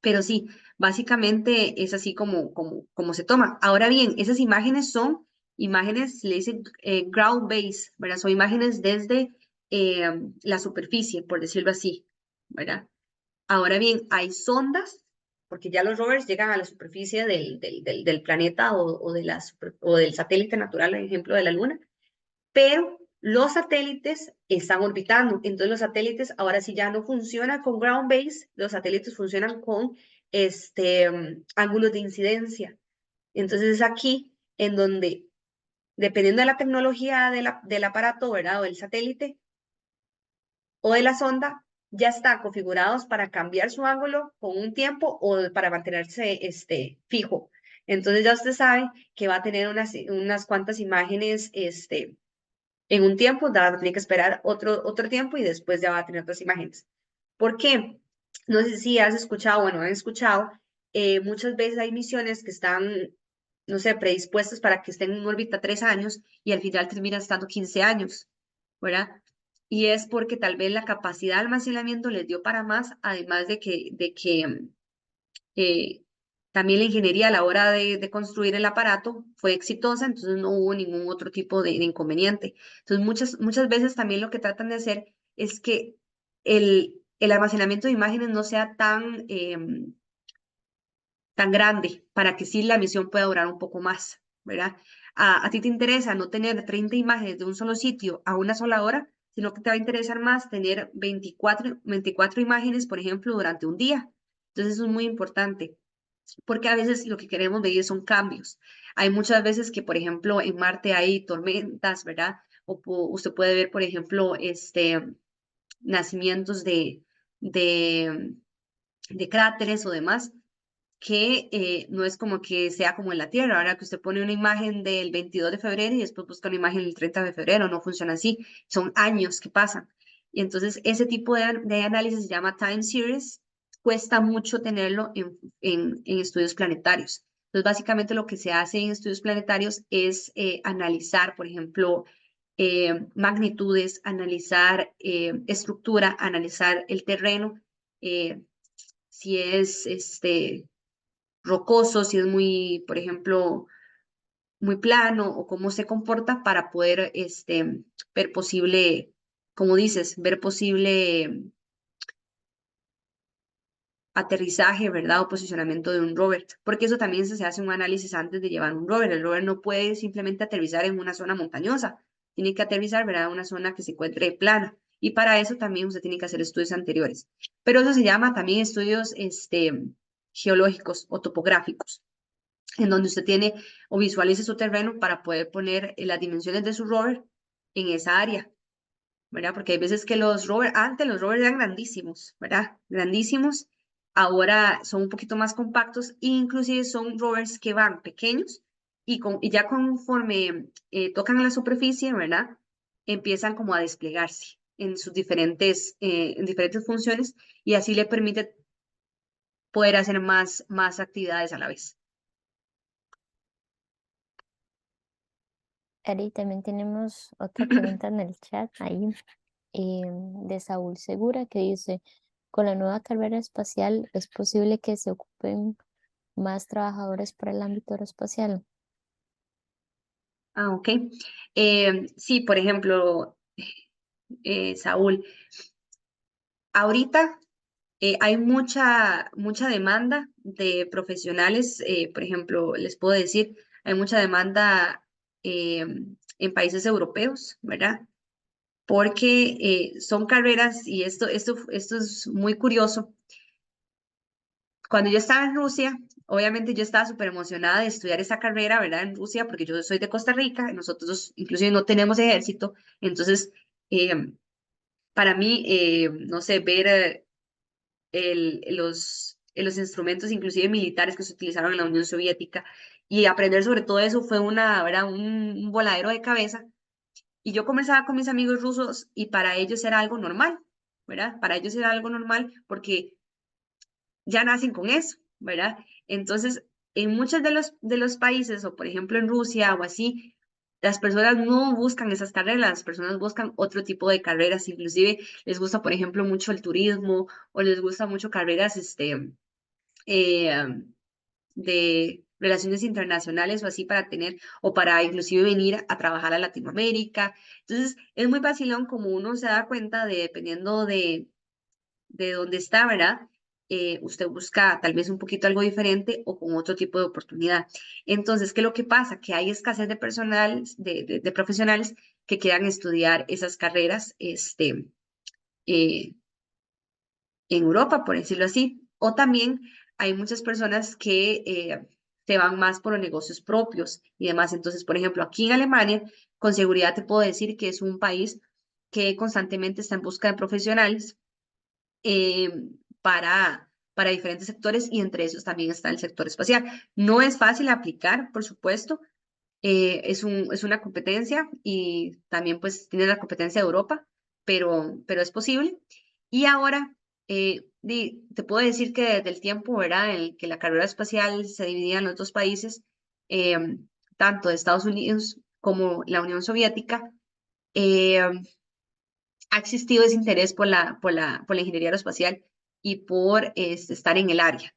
Pero sí, básicamente es así como se toma. Ahora bien, esas imágenes son imágenes, le dicen ground base, ¿verdad? Son imágenes desde la superficie, por decirlo así, ¿verdad? Ahora bien, hay sondas, porque ya los rovers llegan a la superficie del planeta o del satélite natural, por ejemplo, de la Luna, pero los satélites están orbitando. Entonces los satélites ahora sí ya no funcionan con ground base, los satélites funcionan con ángulos de incidencia. Entonces es aquí en donde, dependiendo de la tecnología del aparato, ¿verdad? O del satélite o de la sonda, ya están configurados para cambiar su ángulo con un tiempo o para mantenerse fijo. Entonces ya usted sabe que va a tener unas cuantas imágenes en un tiempo, tiene que esperar otro tiempo y después ya va a tener otras imágenes. ¿Por qué? No sé si has escuchado, bueno, han escuchado, muchas veces hay misiones que están, no sé, predispuestas para que estén en órbita 3 años y al final terminan estando 15 años, ¿verdad? Y es porque tal vez la capacidad de almacenamiento les dio para más, además de que eh, también la ingeniería a la hora de construir el aparato fue exitosa, entonces no hubo ningún otro tipo de inconveniente. Entonces muchas veces también lo que tratan de hacer es que el almacenamiento de imágenes no sea tan grande para que sí la misión pueda durar un poco más, ¿verdad? A ti te interesa no tener 30 imágenes de un solo sitio a una sola hora, sino que te va a interesar más tener 24 imágenes, por ejemplo, durante un día. Entonces eso es muy importante, porque a veces lo que queremos medir son cambios. Hay muchas veces que, por ejemplo, en Marte hay tormentas, ¿verdad? Usted puede ver, por ejemplo, nacimientos de, de cráteres o demás que no es como que sea como en la Tierra, ahora que usted pone una imagen del 22 de febrero y después busca una imagen del 30 de febrero, no funciona así, son años que pasan. Y entonces ese tipo de análisis se llama time series, cuesta mucho tenerlo en estudios planetarios. Entonces básicamente lo que se hace en estudios planetarios es analizar, por ejemplo, magnitudes, analizar estructura, analizar el terreno, eh, si es rocoso, si es muy, por ejemplo, muy plano o cómo se comporta para poder ver posible, como dices, ver posible aterrizaje, ¿verdad? O posicionamiento de un rover, porque eso también se hace un análisis antes de llevar un rover. El rover no puede simplemente aterrizar en una zona montañosa, tiene que aterrizar, ¿verdad? En una zona que se encuentre plana. Y para eso también usted tiene que hacer estudios anteriores. Pero eso se llama también estudios geológicos o topográficos, en donde usted tiene o visualice su terreno para poder poner las dimensiones de su rover en esa área, ¿verdad? Porque hay veces que antes los rovers eran grandísimos, ¿verdad? Grandísimos, ahora son un poquito más compactos e inclusive son rovers que van pequeños y ya conforme tocan la superficie, ¿verdad? Empiezan como a desplegarse en diferentes funciones y así le permite poder hacer más actividades a la vez.
Ari, también tenemos otra pregunta en el chat ahí de Saúl Segura que dice, con la nueva carrera espacial, ¿es posible que se ocupen más trabajadores para el ámbito aeroespacial?
Ah, ok. Sí, por ejemplo, Saúl, ahorita hay mucha demanda de profesionales, por ejemplo, les puedo decir, hay mucha demanda eh, en países europeos, ¿verdad? Porque son carreras, y esto es muy curioso. Cuando yo estaba en Rusia, obviamente yo estaba súper emocionada de estudiar esa carrera, ¿verdad? En Rusia, porque yo soy de Costa Rica, nosotros inclusive no tenemos ejército, entonces eh, para mí, no sé, ver los instrumentos, inclusive militares que se utilizaron en la Unión Soviética y aprender sobre todo eso fue ¿verdad? Un voladero de cabeza. Y yo conversaba con mis amigos rusos y para ellos era algo normal, ¿verdad? Para ellos era algo normal porque ya nacen con eso, ¿verdad? Entonces, en muchos de los países, o por ejemplo en Rusia o así, las personas no buscan esas carreras, las personas buscan otro tipo de carreras, inclusive les gusta, por ejemplo, mucho el turismo o les gusta mucho carreras eh, de relaciones internacionales o así para tener, o para inclusive venir a trabajar a Latinoamérica. Entonces, es muy vacilón como uno se da cuenta de, dependiendo de dónde está, ¿verdad? Usted busca tal vez un poquito algo diferente o con otro tipo de oportunidad. Entonces, ¿qué es lo que pasa? Que hay escasez de personal, de profesionales que quieran estudiar esas carreras eh, en Europa, por decirlo así. O también hay muchas personas que se van más por los negocios propios y demás. Entonces, por ejemplo, aquí en Alemania, con seguridad te puedo decir que es un país que constantemente está en busca de profesionales eh, para diferentes sectores y entre esos también está el sector espacial. No es fácil aplicar, por supuesto, es una competencia y también pues tiene la competencia de Europa, pero es posible. Y ahora te puedo decir que desde el tiempo, ¿verdad?, en el que la carrera espacial se dividía en los dos países, eh, tanto de Estados Unidos como la Unión Soviética, eh, ha existido ese interés por la ingeniería aeroespacial y por estar en el área,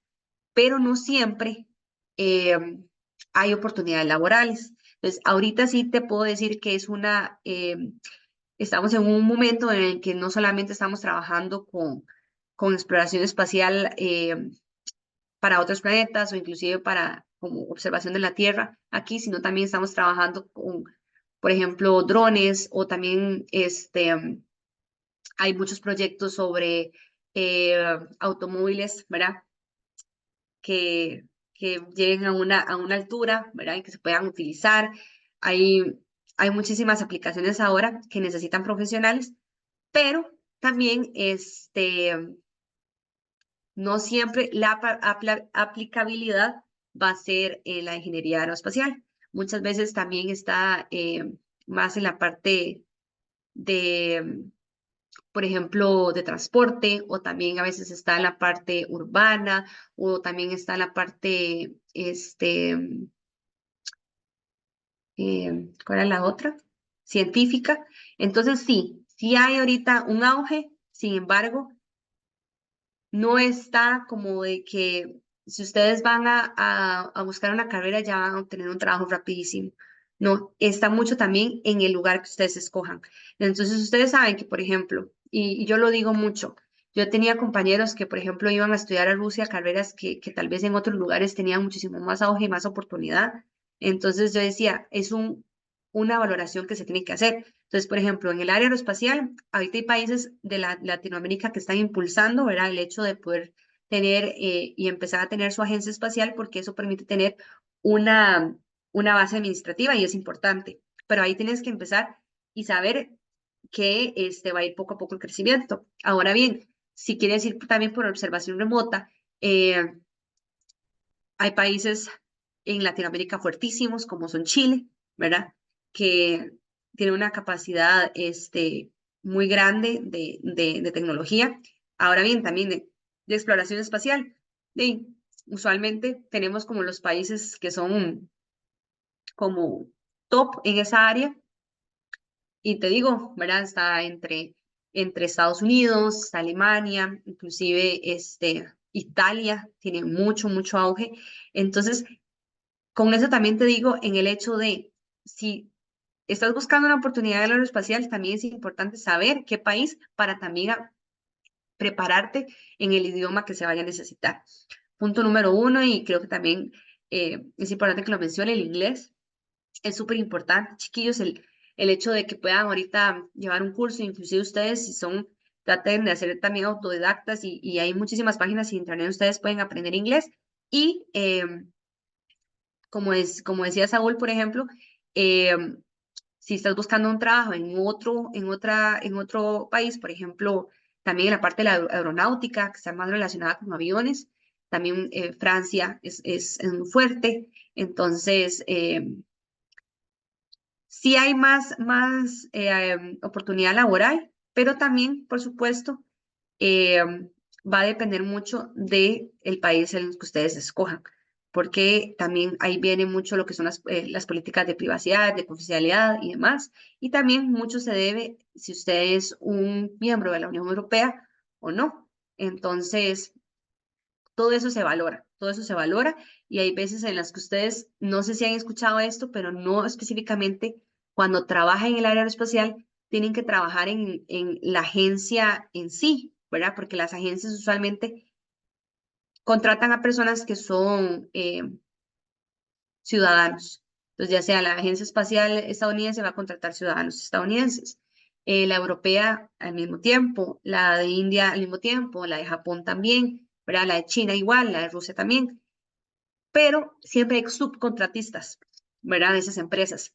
pero no siempre eh, hay oportunidades laborales. Entonces, ahorita sí te puedo decir que estamos en un momento en el que no solamente estamos trabajando con exploración espacial para otros planetas o inclusive para como observación de la Tierra aquí, sino también estamos trabajando con, por ejemplo, drones o también hay muchos proyectos sobre automóviles, ¿verdad? Que, que lleguen a una altura, ¿verdad? Y que se puedan utilizar. Hay muchísimas aplicaciones ahora que necesitan profesionales, pero también no siempre la aplicabilidad va a ser en la ingeniería aeroespacial. Muchas veces también está más en la parte de, por ejemplo, de transporte, o también a veces está en la parte urbana, o también está en la parte, ¿cuál era la otra? Científica. Entonces, sí hay ahorita un auge, sin embargo, no está como de que si ustedes van a buscar una carrera ya van a obtener un trabajo rapidísimo. No, está mucho también en el lugar que ustedes escojan. Entonces, ustedes saben que, por ejemplo, y yo lo digo mucho, yo tenía compañeros que, por ejemplo, iban a estudiar a Rusia carreras que tal vez en otros lugares tenían muchísimo más auge y más oportunidad. Entonces, yo decía, es una valoración que se tiene que hacer. Entonces, por ejemplo, en el área aeroespacial, ahorita hay países de Latinoamérica que están impulsando, ¿verdad? El hecho de poder tener y empezar a tener su agencia espacial, porque eso permite tener una, una base administrativa y es importante. Pero ahí tienes que empezar y saber que va a ir poco a poco el crecimiento. Ahora bien, si quieres ir también por observación remota, hay países en Latinoamérica fuertísimos, como son Chile, ¿verdad? Que tiene una capacidad muy grande de tecnología. Ahora bien, también de exploración espacial. Usualmente tenemos como los países que son como top en esa área. Y te digo, ¿verdad? Está entre Estados Unidos, está Alemania, inclusive Italia tiene mucho auge. Entonces, con eso también te digo, en el hecho de, si estás buscando una oportunidad de aeroespacial, también es importante saber qué país para también prepararte en el idioma que se vaya a necesitar. Punto número uno, y creo que también es importante que lo mencione, el inglés. Es súper importante, chiquillos, el hecho de que puedan ahorita llevar un curso, inclusive ustedes si son, traten de hacer también autodidactas y hay muchísimas páginas en internet, ustedes pueden aprender inglés y como decía Saúl, por ejemplo, eh, si estás buscando un trabajo en otro país, por ejemplo, también en la parte de la aeronáutica, que está más relacionada con aviones, también Francia es muy fuerte, entonces sí hay más oportunidad laboral, pero también, por supuesto, eh, va a depender mucho del país en el que ustedes escojan, porque también ahí viene mucho lo que son las políticas de privacidad, de confidencialidad y demás, y también mucho se debe si usted es un miembro de la Unión Europea o no. Entonces, todo eso se valora y hay veces en las que ustedes, no sé si han escuchado esto, pero no específicamente cuando trabajan en el área aeroespacial, tienen que trabajar en la agencia en sí, ¿verdad? Porque las agencias usualmente contratan a personas que son ciudadanos. Entonces, ya sea la Agencia Espacial Estadounidense va a contratar ciudadanos estadounidenses, la europea al mismo tiempo, la de India al mismo tiempo, la de Japón también, ¿verdad? La de China igual, la de Rusia también, pero siempre hay subcontratistas, ¿verdad? De esas empresas,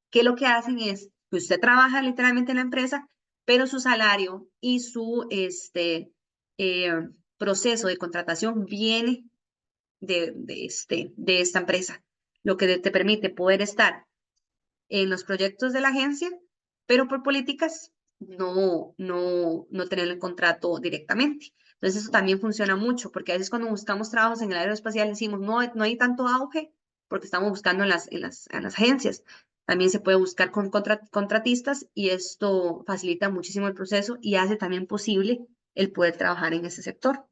que lo que hacen es que usted trabaja literalmente en la empresa, pero su salario y su eh, proceso de contratación viene de esta empresa, lo que te permite poder estar en los proyectos de la agencia, pero por políticas no tener el contrato directamente. Entonces eso también funciona mucho, porque a veces cuando buscamos trabajos en el aeroespacial decimos, no hay tanto auge porque estamos buscando en las agencias. También se puede buscar con contratistas y esto facilita muchísimo el proceso y hace también posible el poder trabajar en ese sector.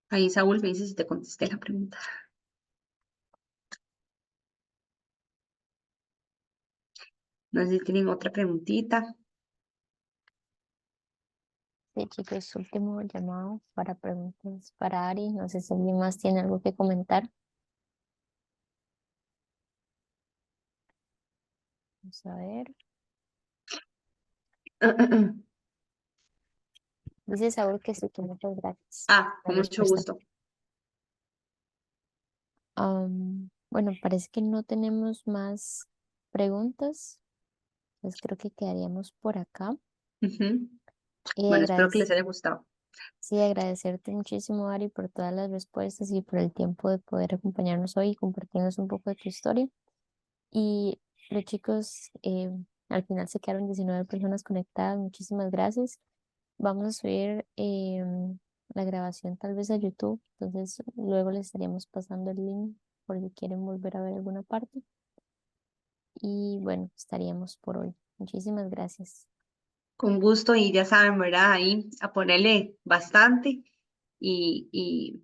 Ahí Saúl me dice si te contesté la pregunta. No sé si tienen otra preguntita.
Sí, chicos, último llamado para preguntas para Ari. No sé si alguien más tiene algo que comentar. Vamos a ver. Dice Saúl que sí, que muchas gracias
Ah,
por
con
la
mucho
respuesta.
gusto.
Bueno, parece que no tenemos más preguntas. Pues creo que quedaríamos por acá.
Ujú.
Y
Bueno, espero que les haya gustado.
sí, agradecerte muchísimo, Ari, por todas las respuestas y por el tiempo de poder acompañarnos hoy y compartirnos un poco de tu historia. Y los chicos, al final se quedaron 19 personas conectadas. Muchísimas gracias. Vamos a subir la grabación tal vez a YouTube. Entonces luego les estaríamos pasando el link por si quieren volver a ver alguna parte. Y bueno, estaríamos por hoy. Muchísimas gracias.
Con gusto y ya saben, ¿verdad? Ahí a ponerle bastante y